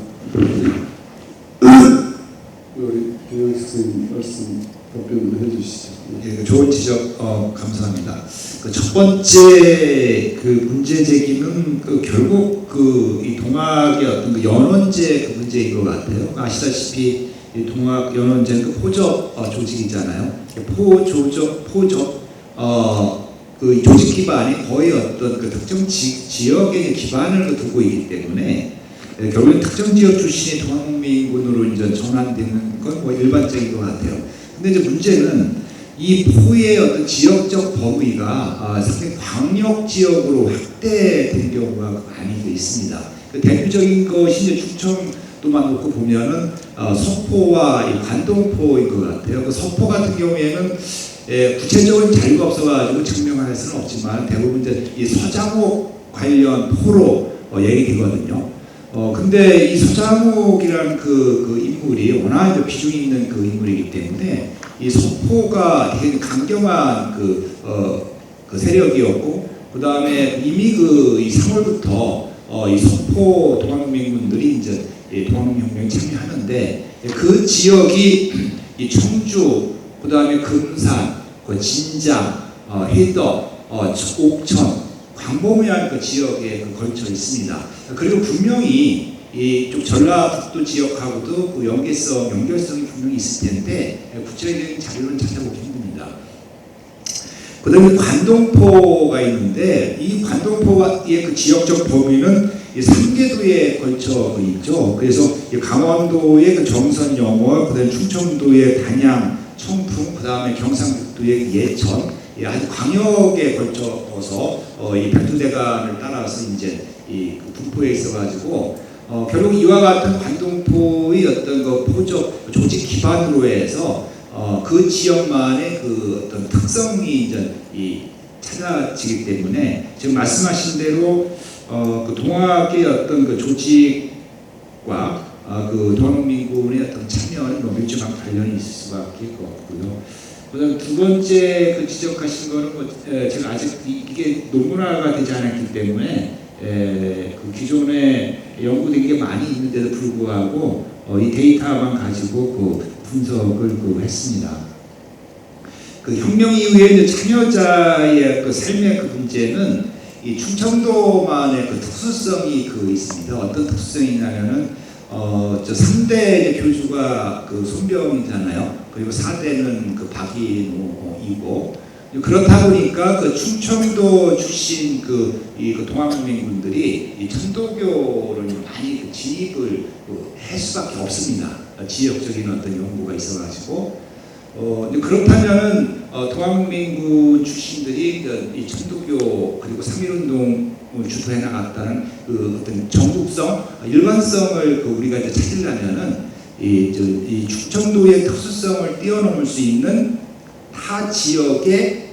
우리 김양희 선생님 말씀 답변을 해주시죠. 예, 좋은 지적 감사합니다. 첫 번째 문제 제기는 결국 이 동학의 어떤 연원제 문제인 것 같아요. 아시다시피 이 동학 연원제는 포적 조직이잖아요. 포적 그 조직 기반이 거의 어떤 특정 지역에 기반을 두고 있기 때문에 결국은 특정 지역 출신의 동학농민군으로 이제 전환되는 건 일반적인 것 같아요. 근데 이제 문제는 이 포의 어떤 지역적 범위가 상당히 광역 지역으로 확대된 경우가 많이 있습니다. 대표적인 것이 이제 충청도만 놓고 보면은 서포와 이 관동포인 것 같아요. 서포 같은 경우에는 구체적인 자료가 없어가지고 증명할 수는 없지만 대부분 이제 이 서장옥 관련 포로 얘기되거든요. 근데 이 서장옥이라는 그 인물이 워낙 비중 있는 그 인물이기 때문에 이 서포가 되게 강경한 그 세력이었고, 그 다음에 이미 이 3월부터 이 서포 동학농민군들이 이제 동학농민혁명에 참여하는데 그 지역이 이 청주, 그 다음에 금산, 진장, 해덕, 옥천, 광범위한 그 지역에 걸쳐 있습니다. 그리고 분명히 이쪽 전라북도 지역하고도 연결성이 분명히 있을 텐데 구체적인 자료는 찾아보기 힘듭니다. 그 다음에 관동포가 있는데 이 관동포의 그 지역적 범위는 이 3개도에 걸쳐 있죠. 그래서 이 강원도의 그 정선 영월, 그다음에 충청도의 단양, 청풍, 그다음에 경상북도의 예천, 아주 광역에 걸쳐서 이 발표대간을 따라서 이제 이 분포에 있어가지고 결국 이와 같은 관동포의 어떤 그 포적 조직 기반으로 해서 그 지역만의 그 어떤 특성이 이제 찾아지기 때문에 지금 말씀하신 대로 그 동학의 어떤 그 조직과 그 동학민군의 어떤 참여는 밀접한 관련이 있을 수밖에 없고요. 그다음 두 번째 그 지적하신 거는 뭐 제가 아직 이게 논문화가 되지 않았기 때문에 그 기존에 연구된 게 많이 있는데도 불구하고 이 데이터만 가지고 그 분석을 했습니다. 그 혁명 이후에 이제 참여자의 그 삶의 그 문제는 이 충청도만의 그 특수성이 있습니다. 어떤 특수성이 있냐면은 저 3대 교주가 그 손병이잖아요. 그리고 4대는 그 박인호이고 그렇다 보니까 그 충청도 출신 그 동학민군들이 이 천도교를 많이 진입을 할 수밖에 없습니다. 지역적인 어떤 연구가 있어가지고 그렇다면은 동학민군 출신들이 이 천도교 그리고 3.1운동을 주도해 나갔다는 그 어떤 전국성, 일관성을 우리가 이제 찾으려면은 이 충청도의 특수성을 뛰어넘을 수 있는 타 지역의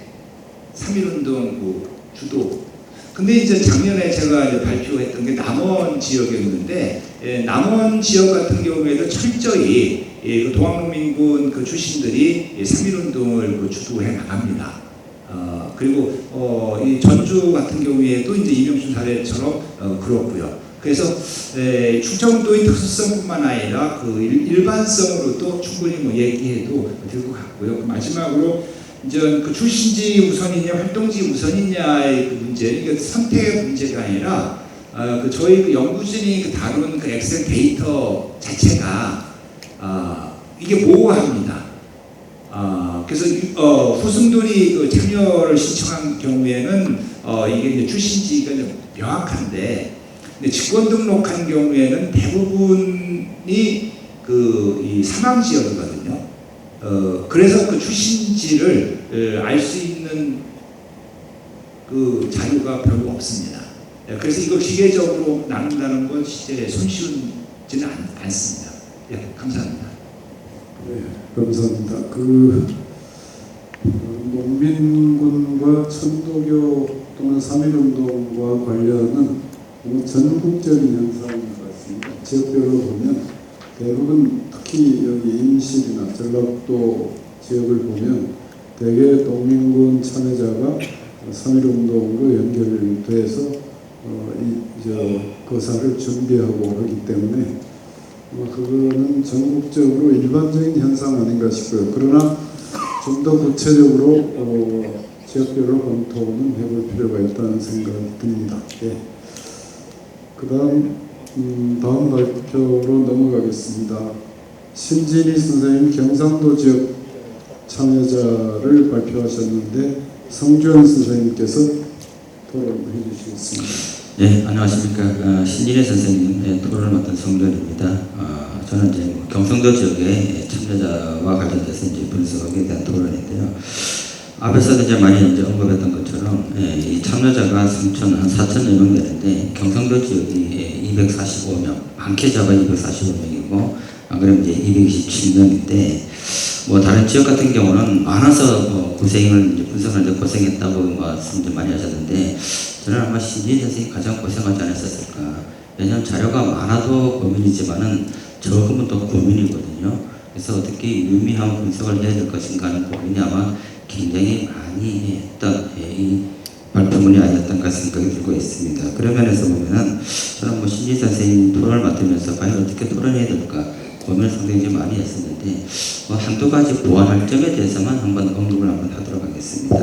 3.1운동 주도. 근데 이제 작년에 제가 이제 발표했던 게 남원 지역이었는데, 남원 지역 같은 경우에도 철저히 그 동학민군 그 출신들이 3.1운동을 주도해 나갑니다. 그리고 이 전주 같은 경우에도 이제 이명춘 사례처럼 그렇고요. 그래서 충청도의 특수성뿐만 아니라 그 일반성으로도 충분히 뭐 얘기해도 될 것 같고요. 마지막으로 이제 그 출신지 우선이냐 활동지 우선이냐의 그 문제, 이게 선택의 문제가 아니라 그 저희 그 연구진이 그 다룬 그 엑셀 데이터 자체가 이게 모호합니다. 그래서 후승들이 그 참여를 신청한 경우에는 이게 이제 출신지가 이제 명확한데, 근데 직권 등록한 경우에는 대부분이 이 사망 지역이거든요. 그래서 그 출신지를 알 수 있는 그 자료가 별로 없습니다. 그래서 이걸 기계적으로 나눈다는 건 실제 손쉬운지는 않습니다. 감사합니다. 네, 감사합니다. 농민군과 천도교 또는 3.1운동과 관련은 전국적인 현상인 것 같습니다. 지역별로 보면 대부분 특히 여기 임실이나 전라도 지역을 보면 대개 농민군 참여자가 3.1운동으로 연결돼서 거사를 준비하고 하기 때문에 그거는 전국적으로 일반적인 현상 아닌가 싶고요. 그러나 좀 더 구체적으로 지역별로 검토는 해볼 필요가 있다는 생각이 듭니다. 예. 다음 발표로 넘어가겠습니다. 신진희 선생님 경상도 지역 참여자를 발표하셨는데 성주현 선생님께서 토론해 주시겠습니다. 네, 안녕하십니까. 신진희 선생님 토론을 맡은 성주현입니다. 저는 이제 경상도 지역의 참여자와 관련돼서 이제 분석에 대한 토론인데요. 앞에서도 이제 많이 이제 언급했던 것처럼 이 참여자가 4,000여 명 되는데 경상도 지역이 245명, 많게 잡아 245명이고 안 그러면 이제 227명인데 뭐 다른 지역 같은 경우는 많아서 고생을 이제 분석하는데 고생했다고 말씀 좀 많이 하셨는데 저는 아마 신진희 선생님이 가장 고생하지 않았을까. 왜냐하면 자료가 많아도 고민이지만은 적으면 또 고민이거든요. 그래서 어떻게 유의미한 분석을 해야 될 것인가 하는 고민이 아마 굉장히 많이 했던 이 발표문이 아니었던가 생각이 들고 있습니다. 그런 면에서 보면은 저는 뭐 신진희 선생님 토론을 맡으면서 과연 어떻게 토론해야 될까 고민을 상당히 많이 했었는데 한두 가지 보완할 점에 대해서만 한번 언급을 한번 하도록 하겠습니다.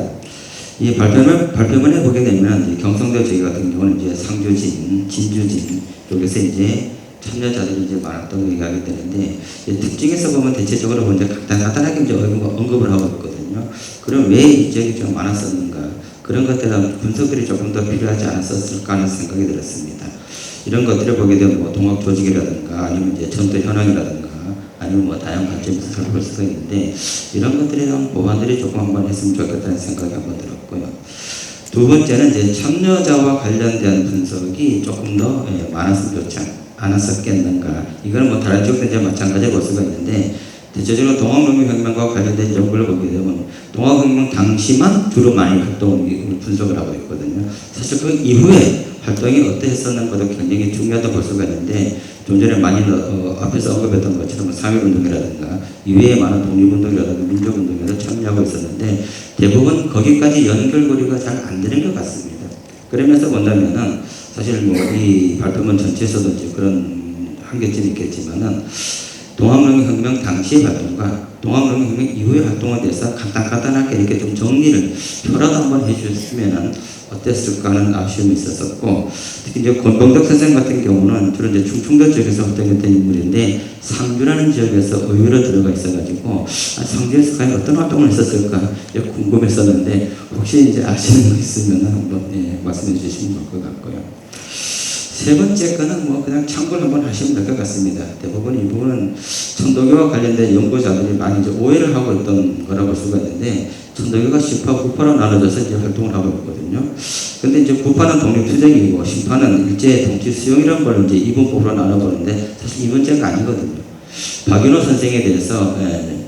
이 발표문에 보게 되면 경상도 지역 같은 경우는 이제 상주진, 진주진 여기서 이제 참여자들이 이제 많았다고 얘기하게 되는데 특징에서 보면 대체적으로 먼저 간단하게 이제 언급을 하고 있거든요. 그럼 왜 이 지역이 좀 많았었는가 그런 것들에 대한 분석들이 조금 더 필요하지 않았었을까 하는 생각이 들었습니다. 이런 것들을 보게 되면 뭐 동학 조직이라든가 아니면 이제 전투 현황이라든가 아니면 뭐 다양한 관점에서 살펴볼 수가 있는데 이런 것들에 대한 보완들이 조금 한번 했으면 좋겠다는 생각이 한번 들었고요. 두 번째는 이제 참여자와 관련된 분석이 조금 더 많았으면 좋지 않았었겠는가. 이거는 뭐 다른 지역도 이제 마찬가지로 볼 수가 있는데 대체적으로 동학농민혁명과 관련된 연구를 보게 되면 동학혁명 당시만 주로 많이 활동을 분석을 하고 있거든요. 사실 그 이후에 활동이 어떠했었는가도 굉장히 중요하다고 볼 수가 있는데 좀 전에 많이 앞에서 언급했던 것처럼 3.1운동이라든가 이외에 많은 독립운동이라든가 민족운동에도 참여하고 있었는데 대부분 거기까지 연결고리가 잘 안 되는 것 같습니다. 그러면서 본다면은 사실 뭐 이 발표문 전체에서도 이제 그런 한계점이 있겠지만은 동학농민혁명 당시의 활동과 동학농민혁명 이후의 활동에 대해서 간단하게 이렇게 좀 정리를 표라도 한번 해주셨으면은 어땠을까 하는 아쉬움이 있었었고 특히 이제 권봉덕 선생 같은 경우는 주로 이제 충청도 지역에서 활동했던 인물인데 상주라는 지역에서 의외로 들어가 있어가지고 상주에서 과연 어떤 활동을 했었을까 궁금했었는데 혹시 이제 아시는 거 있으면 한번 말씀해 주시면 좋을 것 같고요. 세 번째 거는 뭐 그냥 참고를 한번 하시면 될 것 같습니다. 대부분 이 부분은 천도교와 관련된 연구자들이 많이 이제 오해를 하고 있던 거라고 볼 수가 있는데 천도교가 신파, 구파로 나눠져서 이제 활동을 하고 있거든요. 근데 이제 구파는 독립투쟁이고 신파는 일제 통치 수용이라는 걸 이제 이분법으로 나눠보는데 사실 이 문제가 아니거든요. 박윤호 선생에 대해서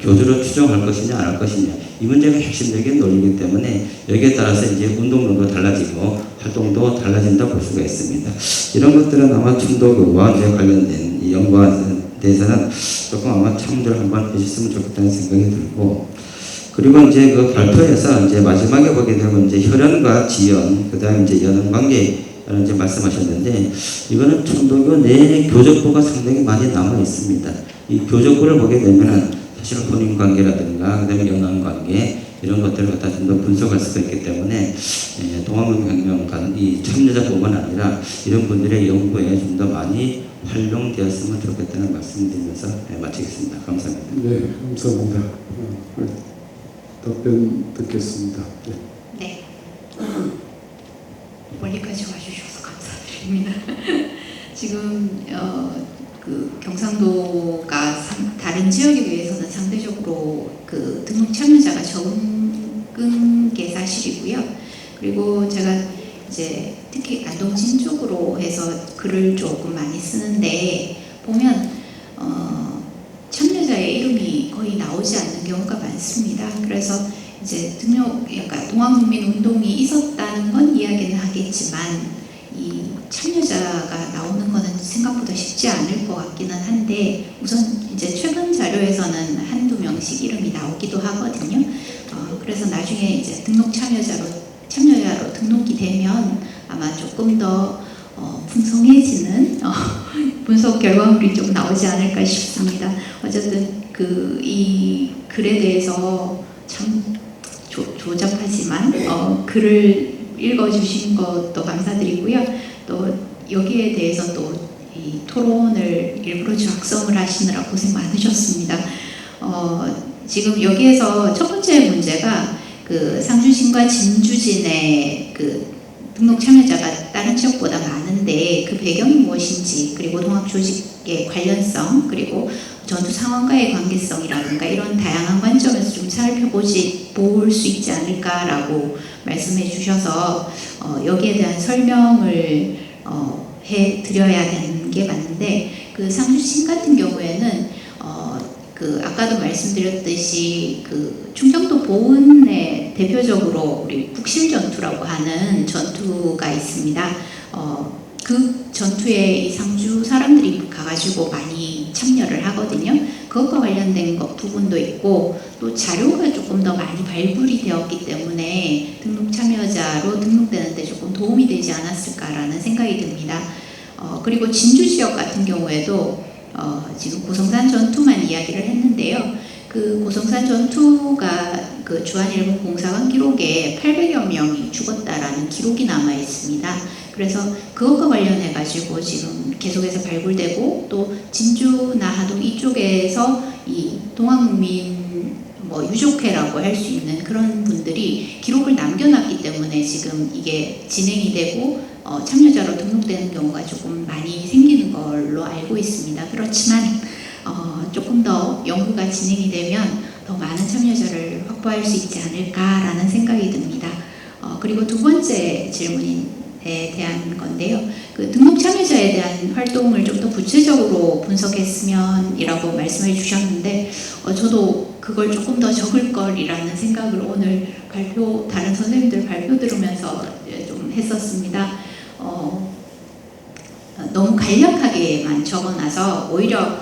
교주로 추종할 것이냐 안 할 것이냐 이 문제가 핵심적인 논리이기 때문에 여기에 따라서 이제 운동론도 달라지고 활동도 달라진다고 볼 수가 있습니다. 이런 것들은 아마 천도교와 이제 관련된 이 연구에 대해서는 조금 아마 참조를 한번 해주셨으면 좋겠다는 생각이 들고 그리고 이제 그 발표에서 이제 마지막에 보게 되면 이제 혈연과 지연 그다음에 이제 연원관계 이제 말씀하셨는데 이거는 천도교 내내 교적부가 상당히 많이 남아 있습니다. 이 교적부를 보게 되면은 사실 혼인관계라든가 그다음에 연원관계 이런 것들을 갖다 좀 더 분석할 수가 있기 때문에 동학농민혁명 이 참여자뿐만 아니라 이런 분들의 연구에 좀 더 많이 활용되었으면 좋겠다는 말씀드리면서 마치겠습니다. 감사합니다. 네, 감사합니다. 답변 듣겠습니다. 네. 멀리까지 와주셔서 감사드립니다. 지금 그 경상도가 다른 지역에 비해서는 상대적으로 그 등록 참여자가 적은 게 사실이고요. 그리고 제가 이제 특히 안동진 쪽으로 해서 글을 조금 많이 쓰는데 보면 참여자의 이름이 거의 나오지 않는 경우가 많습니다. 그래서 이제 그러니까 동학농민운동이 있었다는 건 이야기는 하겠지만 이 참여자가 나오는 거는 생각보다 쉽지 않을 것 같기는 한데 우선 이제 최근 자료에서는 한두 명씩 이름이 나오기도 하거든요. 그래서 나중에 이제 참여자로 등록이 되면 아마 조금 더 풍성해지는 분석 결과물이 좀 나오지 않을까 싶습니다. 어쨌든 이 글에 대해서 참 조잡하지만 글을 읽어주신 것도 감사드리고요. 또 여기에 대해서 또 이 토론을 일부러 작성을 하시느라 고생 많으셨습니다. 지금 여기에서 첫 번째 문제가 그 상주진과 진주진의 그 등록 참여자가 다른 지역보다 많은데 그 배경이 무엇인지 그리고 동학조직의 관련성 그리고 전투 상황과의 관계성이라든가 이런 다양한 관점에서 좀 볼 수 있지 않을까라고 말씀해 주셔서 여기에 대한 설명을 해드려야 되는 게 맞는데 그 상주진 같은 경우에는 그 아까도 말씀드렸듯이 그 충청도 보은에 대표적으로 우리 북실전투라고 하는 전투가 있습니다. 그 전투에 이 상주 사람들이 가가지고 많이 참여를 하거든요. 그것과 관련된 부분도 있고 또 자료가 조금 더 많이 발굴이 되었기 때문에 등록 참여자로 등록되는데 조금 도움이 되지 않았을까라는 생각이 듭니다. 그리고 진주 지역 같은 경우에도 지금 고성산 전투만 이야기를 했는데요. 그 고성산 전투가 그 주한일본 공사관 기록에 800여 명이 죽었다라는 기록이 남아 있습니다. 그래서 그것과 관련해 가지고 지금 계속해서 발굴되고 또 진주나 하동 이쪽에서 이 동학민을 뭐 유족회라고 할 수 있는 그런 분들이 기록을 남겨놨기 때문에 지금 이게 진행이 되고 참여자로 등록되는 경우가 조금 많이 생기는 걸로 알고 있습니다. 그렇지만 조금 더 연구가 진행이 되면 더 많은 참여자를 확보할 수 있지 않을까라는 생각이 듭니다. 그리고 두 번째 질문에 대한 건데요. 그 등록 참여자에 대한 활동을 좀 더 구체적으로 분석했으면이라고 말씀해 주셨는데 저도 그걸 조금 더 적을 걸이라는 생각을 오늘 다른 선생님들 발표 들으면서 좀 했었습니다. 너무 간략하게만 적어놔서 오히려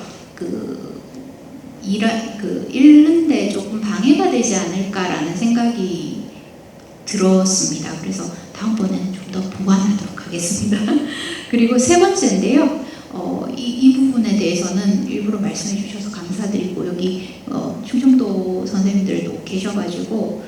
읽는데 조금 방해가 되지 않을까라는 생각이 들었습니다. 그래서 다음번에는 좀 더 보완하도록 하겠습니다. 그리고 세 번째인데요. 이 부분에 대해서는 일부러 말씀해 주셔서 감사드리고 여기 충청도 선생님들도 계셔가지고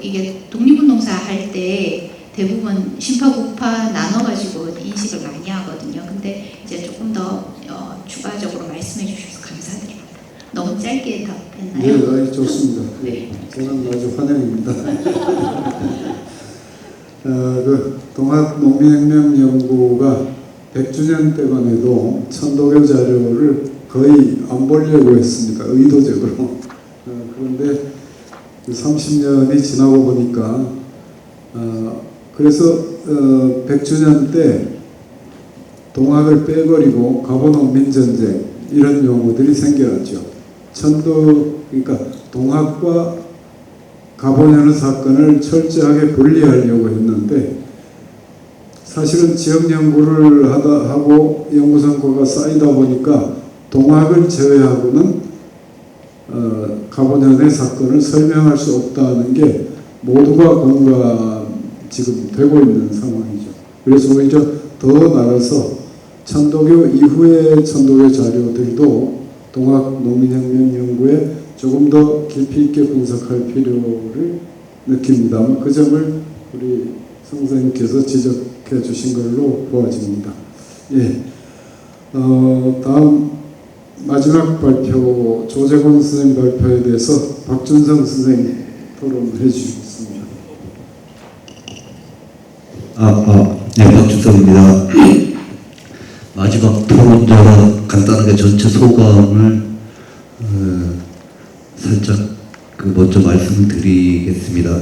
이게 독립운동사 할 때 대부분 신파국파 나눠가지고 인식을 많이 하거든요. 근데 이제 조금 더 추가적으로 말씀해 주셔서 감사드립니다. 너무 짧게 답했나요? 네, 좋습니다. 네. 저는 아주 환영입니다. 그 동학농민혁명연구가 100주년 때만 해도 천도교 자료를 거의 안 보려고 했습니다. 의도적으로. 그런데 30년이 지나고 보니까 그래서 100주년 때 동학을 빼버리고 가보농민전쟁 이런 용어들이 생겨났죠. 그러니까 동학과 가보냐는 사건을 철저하게 분리하려고 했는데 사실은 지역 연구를 하고 연구 성과가 쌓이다 보니까 동학을 제외하고는 가보년의 사건을 설명할 수 없다는 게 모두가 공감 지금 되고 있는 상황이죠. 그래서 오히려 더 나가서 천도교 이후의 천도교 자료들도 동학농민혁명 연구에 조금 더 깊이 있게 분석할 필요를 느낍니다만 그 점을 우리 선생님께서 지적해 주신 걸로 보아집니다. 예. 다음 마지막 발표 조재권 선생님 발표에 대해서 박준성 선생님 토론해 주시겠습니다. 네, 박준성입니다. 마지막 토론자가 간단하게 전체 소감을 살짝 먼저 말씀을 드리겠습니다.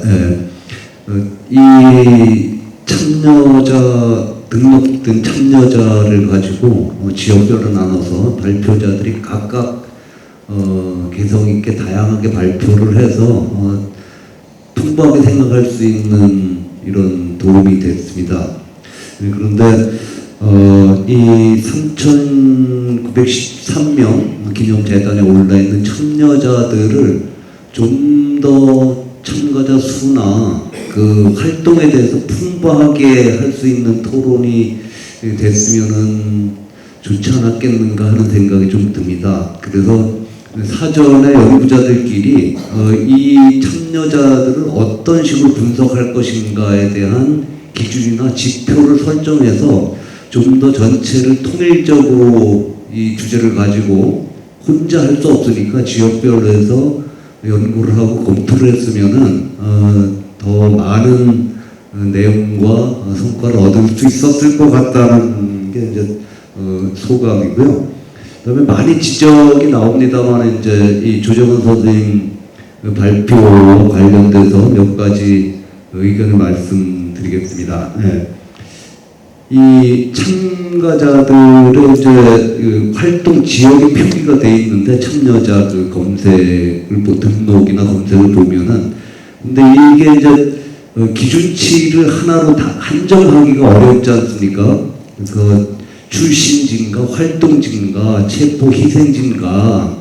이 참여자 등록된 참여자를 가지고 지역별로 나눠서 발표자들이 각각 개성 있게 다양하게 발표를 해서 풍부하게 생각할 수 있는 이런 도움이 됐습니다. 그런데 이 3,913명 기념재단에 올라있는 참여자들을 좀 더 참가자 수나 그 활동에 대해서 풍부하게 할 수 있는 토론이 됐으면은 좋지 않았겠는가 하는 생각이 좀 듭니다. 그래서 사전에 연구자들끼리 이 참여자들을 어떤 식으로 분석할 것인가에 대한 기준이나 지표를 설정해서 좀 더 전체를 통일적으로 이 주제를 가지고 혼자 할 수 없으니까 지역별로 해서 연구를 하고 검토를 했으면은 더 많은 내용과 성과를 얻을 수 있었을 것 같다는 게 이제 소감이고요. 그다음에 많이 지적이 나옵니다만 이제 이 조정원 선생님 발표와 관련돼서 몇 가지 의견을 말씀드리겠습니다. 네. 이 참가자들의 이제 그 활동 지역이 표기가 되어 있는데 참여자 그 검색을 등록이나 검색을 보면은 근데 이게 이제 기준치를 하나로 다 한정하기가 어렵지 않습니까? 그 출신진가, 활동진가, 체포 희생진가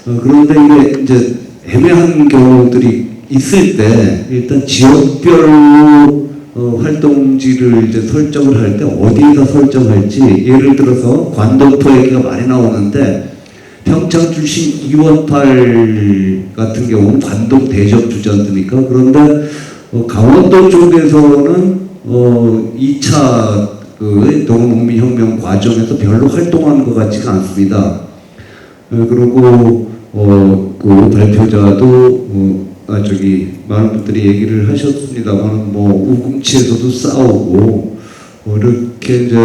그런데 이게 이제 애매한 경우들이 있을 때 일단 지역별로 활동지를 이제 설정을 할 때 어디에다 설정할지 예를 들어서 관동포 얘기가 많이 나오는데 평창 출신 이원팔 같은 경우는 관동 대적 주자입니까? 그런데 강원도 쪽에서는 2차 그 동국민혁명 과정에서 별로 활동한 것 같지가 않습니다. 그리고 그 발표자도 많은 분들이 얘기를 하셨습니다만 우금치에서도 싸우고 이렇게 이제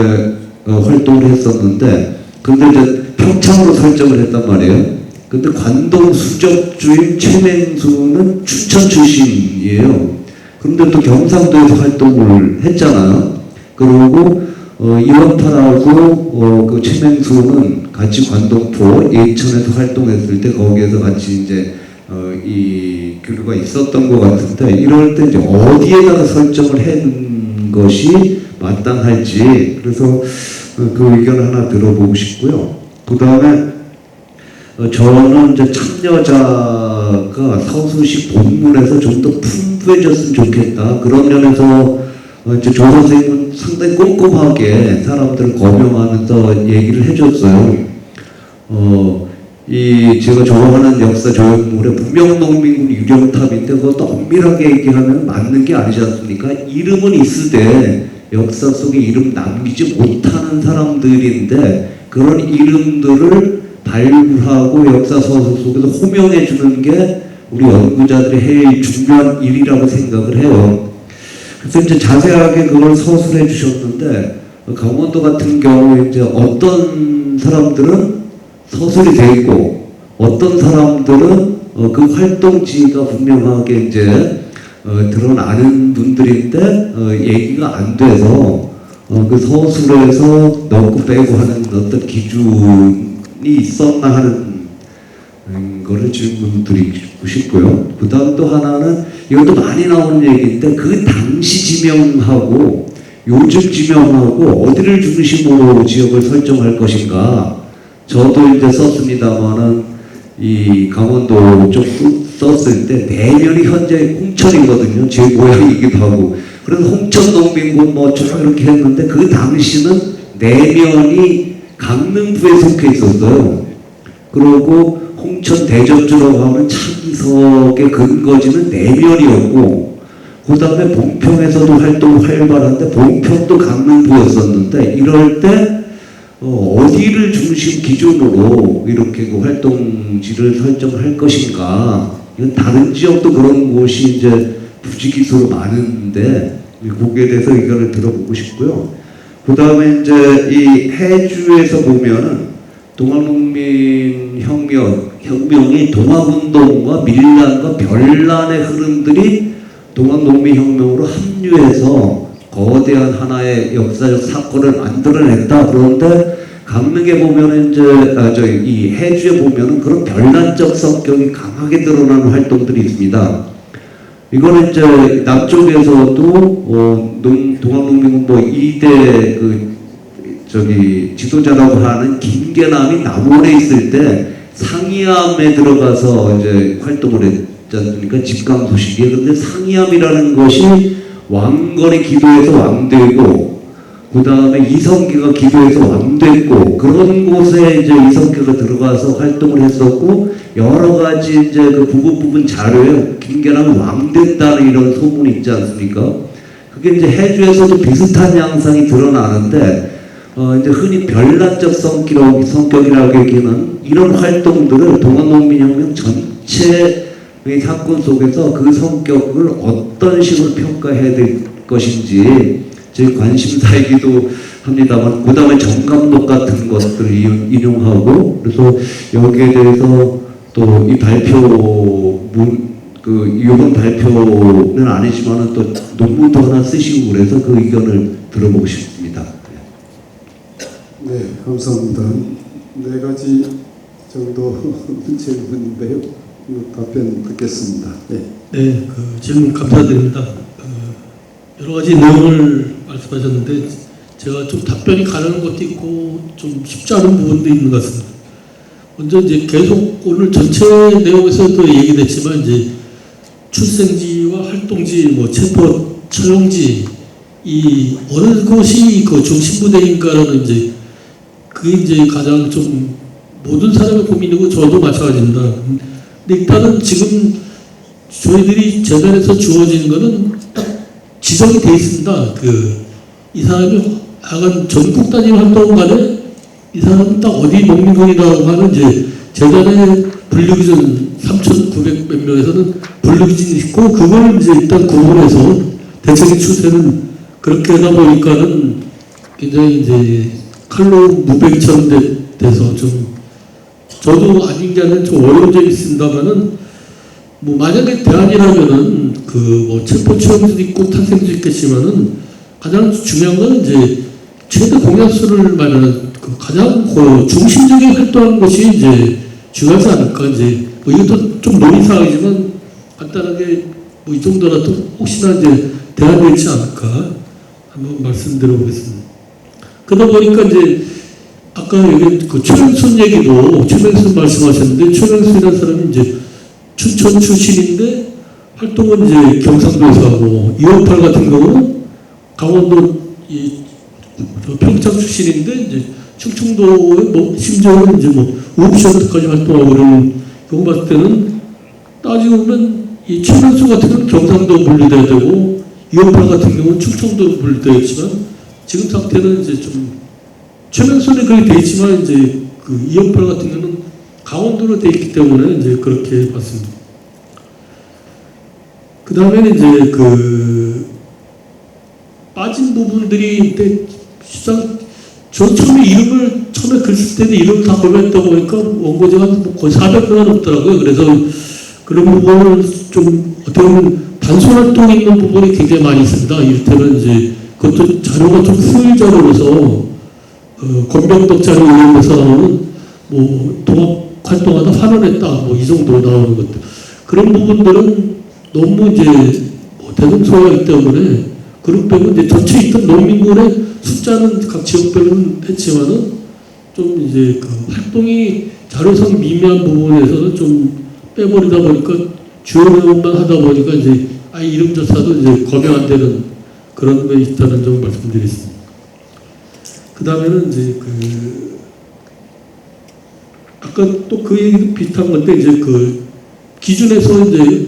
활동을 했었는데, 근데 이제 평창으로 설정을 했단 말이에요. 근데 관동 수적주인 최맹수는 춘천 출신이에요. 그런데 또 경상도에서 활동을 했잖아요. 그리고 이원파라고 그 최맹수는 같이 관동포 예천에서 활동했을 때 거기에서 같이 이제 이 교류가 있었던 것 같은데, 이럴 때 이제 어디에다가 설정을 한 것이 마땅할지, 그래서 그 의견을 하나 들어보고 싶고요. 그 다음에 저는 이제 참여자가 서술식 본문에서 좀 더 풍부해졌으면 좋겠다. 그런 면에서 이제 조 선생님은 상당히 꼼꼼하게 사람들을 거명하면서 얘기를 해줬어요. 제가 좋아하는 역사 조형물에 무명농민군 유령탑인데 그것도 엄밀하게 얘기하면 맞는 게 아니지 않습니까? 이름은 있을 때 역사 속에 이름 남기지 못하는 사람들인데 그런 이름들을 발굴하고 역사 서술 속에서 호명해 주는 게 우리 연구자들이 해야 중요한 일이라고 생각을 해요. 그래서 이제 자세하게 그걸 서술해 주셨는데, 강원도 같은 경우에 이제 어떤 사람들은 서술이 돼 있고 어떤 사람들은 그 활동지가 분명하게 이제 드러나는 분들인데 얘기가 안 돼서 그 서술에서 넣고 빼고 하는 어떤 기준이 있었나 하는 거를 질문 드리고 싶고요. 그 다음 또 하나는, 이것도 많이 나오는 얘기인데, 그 당시 지명하고 요즘 지명하고 어디를 중심으로 지역을 설정할 것인가. 저도 이제 썼습니다만은 이 강원도 쪽 썼을 때 내면이 현재 홍천이거든요. 제 고향이기도 하고. 그래서 홍천 농민군 쭉 이렇게 했는데 그 당시는 내면이 강릉부에 속해 있었어요. 그리고 홍천 대전주라고 하는 차기석의 근거지는 내면이었고, 그 다음에 봉평에서도 활동이 활발한데 봉평도 강릉부였었는데, 이럴 때 어디를 중심 기준으로 이렇게 그 활동지를 설정할 것인가. 이건 다른 지역도 그런 곳이 이제 부지기수로 많은데 거기에 대해서 의견을 들어보고 싶고요. 그 다음에 이제 이 해주에서 보면은 동학농민 혁명이 동학운동과 밀란과 별난의 흐름들이 동학농민혁명으로 합류해서 거대한 하나의 역사적 사건을 만들어냈다. 그런데 강릉에 보면은 이제 이 해주에 보면은 그런 별난적 성격이 강하게 드러나는 활동들이 있습니다. 이거는 이제 남쪽에서도 동학농민군 2대 지도자라고 하는 김계남이 남원에 있을 때 상이암에 들어가서 이제 활동을 했지 않습니까? 집강도시기에. 그런데 상이암이라는 것이 왕건이 기도해서 왕되고, 그 다음에 이성계가 기도해서 왕됐고, 그런 곳에 이제 이성계가 들어가서 활동을 했었고, 여러 가지 이제 그 부분 자료에 김계남이 왕된다는 이런 소문이 있지 않습니까? 그게 이제 해주에서도 비슷한 양상이 드러나는데, 이제 흔히 별난적 성격이라고 얘기하는 이런 활동들을 동학농민혁명 전체의 사건 속에서 그 성격을 어떤 식으로 평가해야 될 것인지 제 관심사이기도 합니다만, 그 다음에 정감록 같은 것들을 인용하고, 그래서 여기에 대해서 또 이 이번 발표는 아니지만은 또 논문도 하나 쓰시고 그래서 그 의견을 들어보고 싶습니다. 네, 감사합니다. 4가지 정도 질문인데요. 답변 듣겠습니다. 네, 질문 감사드립니다. 여러 가지 내용을 말씀하셨는데 제가 좀 답변이 가능한 것도 있고 좀 쉽지 않은 부분도 있는 것 같습니다. 먼저 이제 계속 오늘 전체 내용에서도 얘기됐지만 이제 출생지와 활동지, 체포 처형지 이 어느 것이 그 중심부대인가라는 이제 그게 이제 가장 좀 모든 사람의 고민이고 저도 마찬가지입니다. 근데 일단은 지금 저희들이 재단에서 주어진 거는 딱 지정이 돼 있습니다. 이 사람이 하여간 전국 단위 활동 간에 이 사람은 딱 어디 농민군이라고 하는 이제 재단에 분류기준 3,900 몇 명에서는 분류기준이 있고 그걸 이제 일단 구분해서 대책의 추세는 그렇게 하다 보니까는 굉장히 이제 칼로 무백처럼 돼서 좀 저도 아닌 게 아니라 좀 어려운 점이 있습니다만은 뭐 만약에 대안이라면은 그 뭐 체포 처형도 있고 탄생도 있겠지만은 가장 중요한 건 이제 최대 공약수를 마련한 그 가장 그 중심적인 활동하는 것이 이제 중요하지 않을까 이제 뭐 이것도 좀 논의사항이지만 간단하게 뭐 이 정도라도 혹시나 이제 대안이 있지 않을까 한번 말씀드려보겠습니다. 그러다 보니까 이제 아까 여기 그 최명순 얘기도 최명순 말씀하셨는데 최명순이라는 사람이 이제 춘천 출신인데 활동은 이제 경상도에서 하고 이원팔 같은 경우는 강원도 평창 출신인데 이제 충청도에 뭐 심지어는 이제 뭐 우업시험까지 활동하고 그러는 경우 봤을 때는 따지고 보면 이 최명순 같은 경우는 경상도 분리돼야 되고 이원팔 같은 경우는 충청도 분리되었지만 지금 상태는 이제 좀 최명순이 그렇게 돼 있지만 이제 그 이원팔 같은 경우는 강원도로 돼 있기 때문에 이제 그렇게 봤습니다. 그 다음에는 이제 그 빠진 부분들이 시장 저 처음에 이름을 글 쓸 때는 이름을 다 고민했다 보니까 원고지가 거의 400명 넘더라고요. 그래서 그런 부분을 좀 어떻게 보면 단순 활동에 있는 부분이 굉장히 많이 있습니다. 이를테면 이제 그것도 자료가 좀 수일 자료로서 권병덕 자료 이런 데서 나오는 뭐 동학 활동하다 환원했다 뭐 이 정도 나오는 것들 그런 부분들은 너무 이제 뭐 대동소이하기 때문에 그룹 빼고 이제 전체 있던 농민군의 숫자는 각 지역별로는 했지만은 좀 이제 그 활동이 자료상 미미한 부분에서는 좀 빼버리다 보니까 주요 내용만 하다 보니까 이제 아예 이름조차도 이제 검역 안 되는 그런 게 있다는 점 말씀드리겠습니다. 그 다음에는 이제 그 아까 또 그 얘기도 비슷한 건데 이제 그 기준에서 이제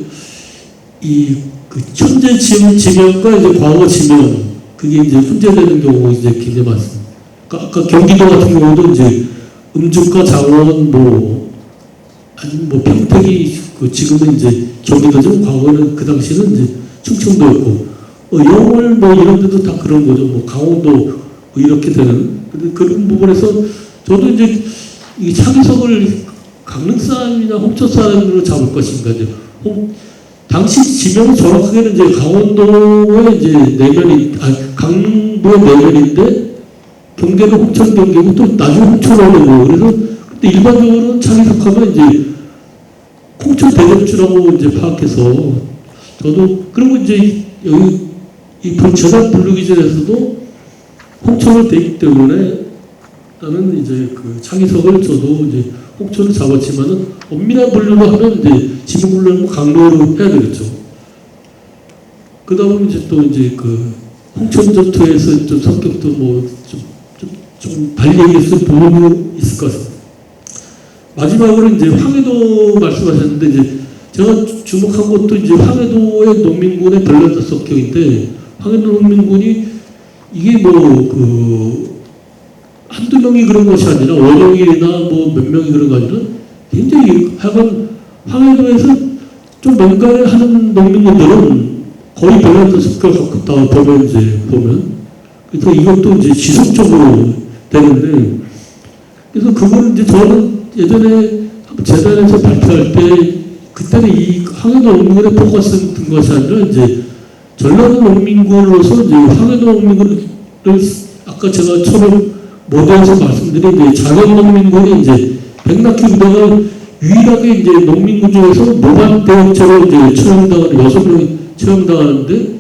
이 그 현재 지명과 이제 과거 지명 그게 이제 훈제되는 경우가 이제 굉장히 많습니다. 아까 경기도 같은 경우도 이제 음주가 장원 뭐 아니면 뭐 평택이 그 지금은 이제 경기도죠. 과거는 그 당시는 이제 충청도였고 영월 뭐 이런 데도 다 그런 거죠. 뭐 강원도 뭐 이렇게 되는 그런 부분에서 저도 이제 이 창의석을 강릉 사람이나 홍천 사람으로 잡을 것인가 이제 당시 지명은 정확하게는 이제 강원도의 이제 내면이 강도의 내면인데 경계는 홍천 경계고 또 나중에 홍천으로 오고 그래서 근데 일반적으로는 창의석하면 이제 홍천 대접주라고 이제 파악해서 저도 그리고 이제 여기 이 재단 분류기준에서도 홍천으로 돼 있기 때문에 나는 이제 그 창의석을 저도 이제 홍천을 잡았지만은 엄밀한 분류로 하면 이제 지명분류는 강로로 해야 되겠죠. 그 다음에 이제 또 이제 그 홍천 전투에서 좀 성격도 뭐 좀 달리 얘기했을 부분이 있을 것 같습니다. 마지막으로 이제 황해도 말씀하셨는데 이제 제가 주목한 것도 이제 황해도의 농민군의 밸런스 성격인데 황해도 농민군이 이게 뭐 그 한두 명이 그런 것이 아니라 원영일이나 뭐 몇 명이 그런 거 아니라 굉장히 하여간 황해도에서 좀 뭔가를 하는 농민들은 거의 밸런스 성격을 갖고 있다 보면 이제 그래서 이것도 이제 지속적으로 되는데 그래서 그걸 이제 저는 예전에 재단에서 발표할 때 그때는 이 황해도 농민군의 포커스를 든 것이 아니라 이제 전라도 농민군으로서 이제 황해도 농민군을 아까 제가 처음 모델에서 말씀드린 이제 자연 농민군이 이제 백낙기 부대가 유일하게 이제 농민군 중에서 모반대역조로 이제 처형당하는 6명이 처형당하는데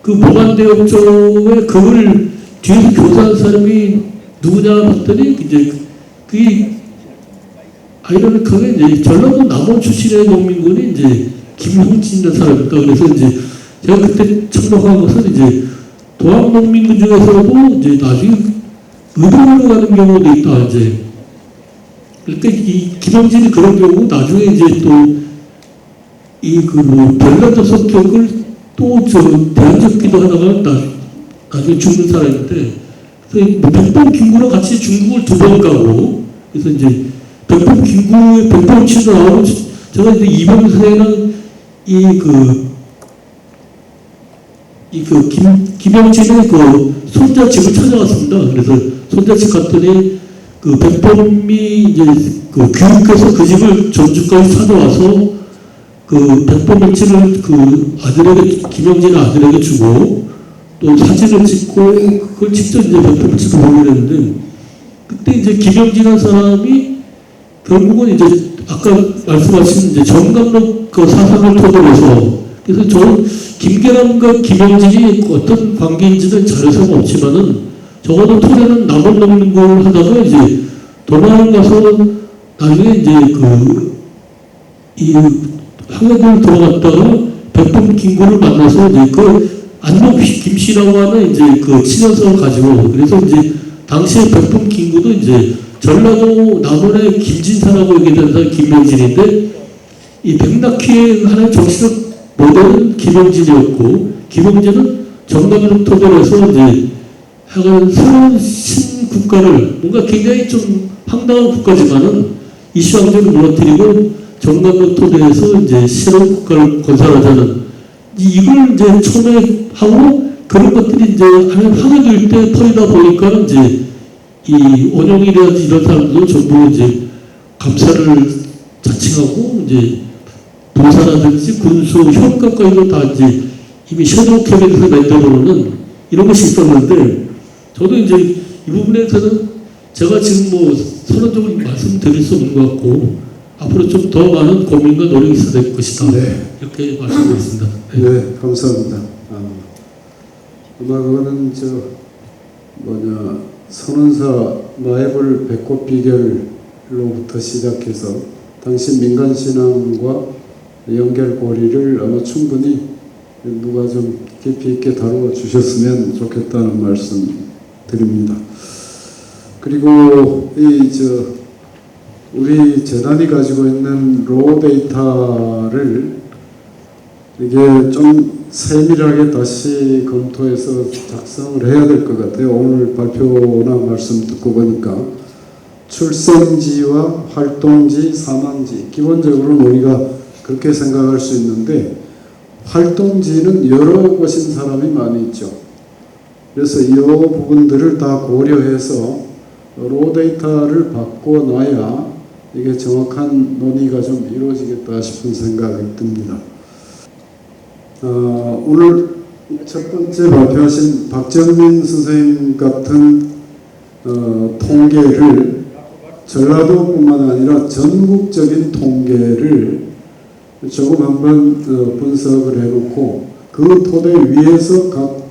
그 모반대역조에 그걸 뒤에서 교사한 사람이 누구냐 봤더니 이제 그게 아이러니하게 이제 전라도 남원 출신의 농민군이 이제 김형진이라는 사람이다. 그래서 이제 제가 그때 참석한 것은 이제 도합 농민군 중에서도 이제 나중에 의동으로 가는 경우도 있다. 이제 그러니까 이 김형진이 그런 경우 나중에 이제 또 이 그 뭐 별난적 성격을 또 저 대한적기도 하다가 나중에 죽는 사람인데 그래서 백범 김구랑 같이 중국을 2번 가고 그래서 이제 백범 김구의 백범 치도 나오고 제가 이제 이병세는 김영진의 손자 집을 찾아갔습니다. 그래서 손자 집 갔더니 백범이 이제 교육해서 그 집을 전주까지 찾아와서 백범 일지를 아들에게, 김영진 아들에게 주고 또 사진을 찍고 그걸 직접 이제 백범 일지를 보게 됐는데, 그때 이제 김영진이라는 사람이 결국은 이제 아까 말씀하신 이제 정감록 사상을 토대로 해서, 그래서 저는 김계남과 김영진이 어떤 관계인지는 자료서가 없지만은 적어도 토대는 남원 넘는 걸 하다가 이제 도망 가서 나중에 이제 이 항해도를 들어갔다가 백범 김구를 만나서 이제 안동 김씨라고 하는 이제 친연성을 가지고, 그래서 이제 당시에 백범 김구도 이제 전라도 남원의 김진사라고 얘기하는 사람이 김명진인데, 이 백낙희의 하나의 정치적 모델은 김영진이었고, 김영진은 정감록 토대로 해서 이제 하여간 새로운 신국가를, 뭔가 굉장히 좀 황당한 국가지만은 이슈왕조를 무너뜨리고 정감록 토대에서 이제 새로운 국가를 건설하자는, 이걸 이제 처음에 하고, 그런 것들이 이제 하나될 때 퍼이다 보니까 이제 이 원영이라든지 이런 사람들도 전부 이제 감사를 자칭하고 이제 도사라든지 군수, 효과까지도 다 이제 이미 섀도우 캐비넷에서 만들어놓는 이런 것이 있었는데, 저도 이제 이 부분에서는 제가 지금 선언적으로 말씀드릴 수 없는 것 같고, 앞으로 좀 더 많은 고민과 노력이 있어야 될 것이다. 네. 이렇게 말씀드렸습니다. 네, 감사합니다. 아마 그거는 선언사 마애벌 배꼽 비결로부터 시작해서 당시 민간 신앙과 연결고리를 아마 충분히 누가 좀 깊이 있게 다루어 주셨으면 좋겠다는 말씀 드립니다. 그리고 우리 재단이 가지고 있는 로우 데이터를 이게 좀 세밀하게 다시 검토해서 작성을 해야 될 것 같아요. 오늘 발표나 말씀 듣고 보니까 출생지와 활동지, 사망지, 기본적으로는 우리가 그렇게 생각할 수 있는데, 활동지는 여러 곳인 사람이 많이 있죠. 그래서 이 부분들을 다 고려해서 로우 데이터를 바꿔놔야 이게 정확한 논의가 좀 이루어지겠다 싶은 생각이 듭니다. 오늘 첫 번째 발표하신 박정민 선생님 같은 통계를 전라도뿐만 아니라 전국적인 통계를 조금 한번 분석을 해놓고 그 토대 위에서 각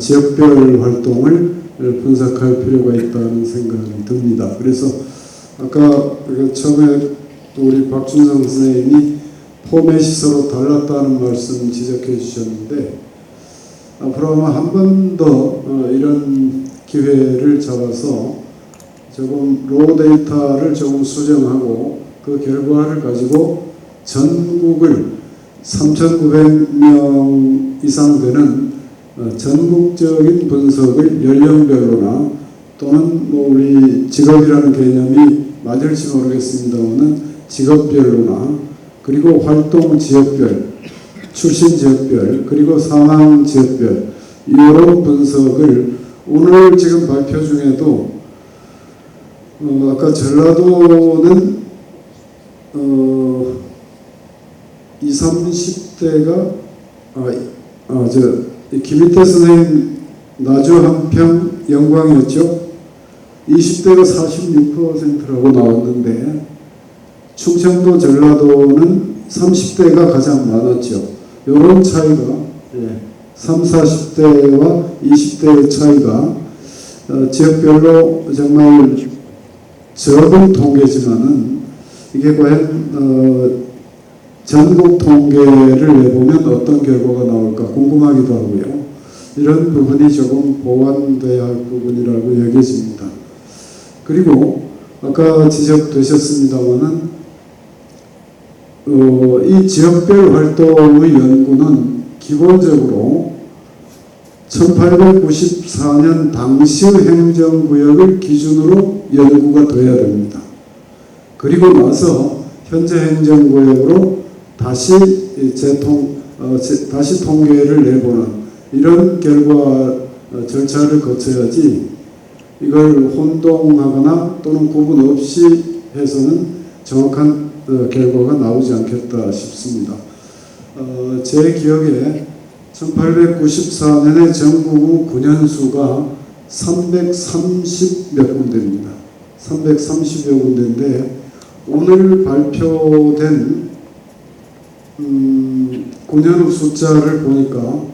지역별 활동을 분석할 필요가 있다는 생각이 듭니다. 그래서 아까 처음에 우리 박준성 선생님이 포맷이 서로 달랐다는 말씀 지적해 주셨는데, 앞으로 아마 한 번 더 이런 기회를 잡아서 조금 로우 데이터를 조금 수정하고 그 결과를 가지고 전국을 3,900명 이상 되는 전국적인 분석을 연령별로나 또는 우리 직업이라는 개념이 맞을지 모르겠습니다만은 직업별로나, 그리고 활동 지역별, 출신 지역별, 그리고 사망 지역별, 이런 분석을 오늘 지금 발표 중에도 아까 전라도는 20, 30대가 김희태 선생님 나주 한평 영광이었죠. 20대가 46%라고 나왔는데, 충청도 전라도는 30대가 가장 많았죠. 이런 차이가 30, 40대와 20대의 차이가 지역별로 정말 적은 통계지만은 이게 과연 전국 통계를 내보면 어떤 결과가 나올까 궁금하기도 하고요. 이런 부분이 조금 보완돼야 할 부분이라고 여겨집니다. 그리고 아까 지적되셨습니다마는 이 지역별 활동의 연구는 기본적으로 1894년 당시의 행정구역을 기준으로 연구가 돼야 됩니다. 그리고 나서 현재 행정구역으로 다시 다시 통계를 내보는 이런 결과 절차를 거쳐야지 이걸 혼동하거나 또는 구분 없이 해서는 정확한 결과가 나오지 않겠다 싶습니다. 제 기억에 1894년에 전국의 군현수가 330 몇 군데입니다. 330여 군데인데 오늘 발표된 군현의 숫자를 보니까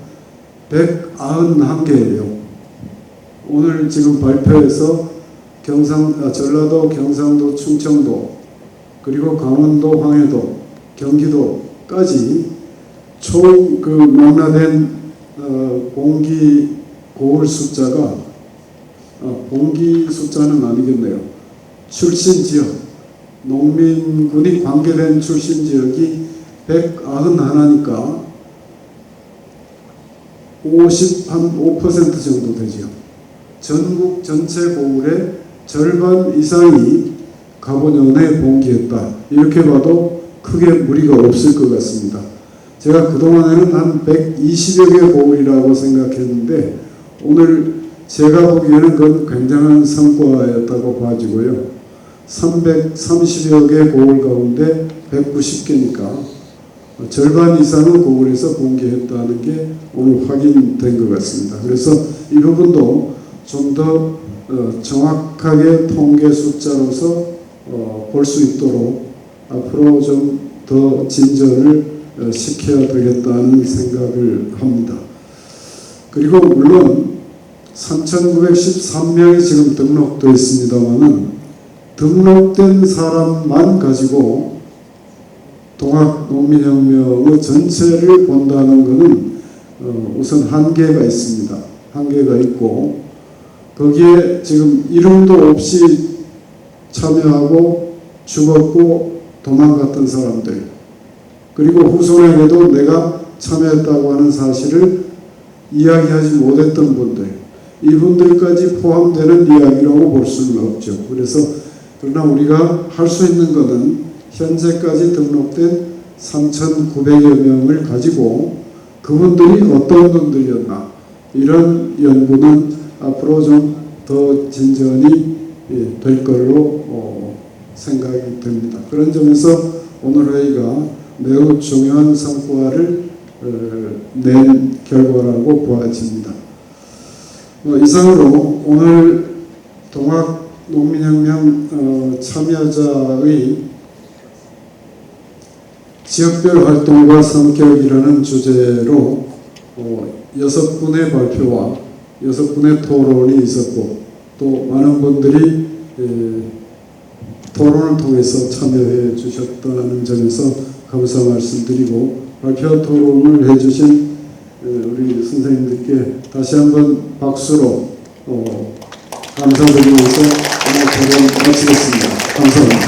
191개예요. 오늘 지금 발표해서 전라도, 경상도, 충청도, 그리고 강원도, 황해도, 경기도까지 총 그 망라된 봉기 고을 숫자가 봉기 숫자는 아니겠네요. 출신 지역, 농민군이 관계된 출신 지역이 191니까 5% 정도 되죠. 전국 전체 고을의 절반 이상이 가보년에 봉기했다. 이렇게 봐도 크게 무리가 없을 것 같습니다. 제가 그동안에는 한 120여 개 고을이라고 생각했는데 오늘 제가 보기에는 그건 굉장한 성과였다고 봐지고요. 330여 개 고을 가운데 190개니까 절반 이상은 고을에서 봉기했다는 게 오늘 확인된 것 같습니다. 그래서 이 부분도 좀 더 정확하게 통계 숫자로서 볼 수 있도록 앞으로 좀 더 진전을 시켜야 되겠다는 생각을 합니다. 그리고 물론 3,913명이 지금 등록되어 있습니다만은 등록된 사람만 가지고 동학농민혁명의 전체를 본다는 것은 우선 한계가 있습니다. 한계가 있고 거기에 지금 이름도 없이 참여하고 죽었고 도망갔던 사람들 그리고 후손에게도 내가 참여했다고 하는 사실을 이야기하지 못했던 분들 이분들까지 포함되는 이야기라고 볼 수는 없죠. 그러나 우리가 할 수 있는 것은 현재까지 등록된 3,900여 명을 가지고 그분들이 어떤 분들이었나 이런 연구는 앞으로 좀 더 진전이 될 걸로 생각이 됩니다. 그런 점에서 오늘 회의가 매우 중요한 성과를 낸 결과라고 보아집니다. 이상으로 오늘 동학농민혁명 참여자의 지역별 활동과 성격이라는 주제로 6분의 발표와 6분의 토론이 있었고 또 많은 분들이 토론을 통해서 참여해 주셨다는 점에서 감사 말씀드리고 발표 토론을 해주신 우리 선생님들께 다시 한번 박수로 감사드리면서 오늘 토론 마치겠습니다. 감사합니다.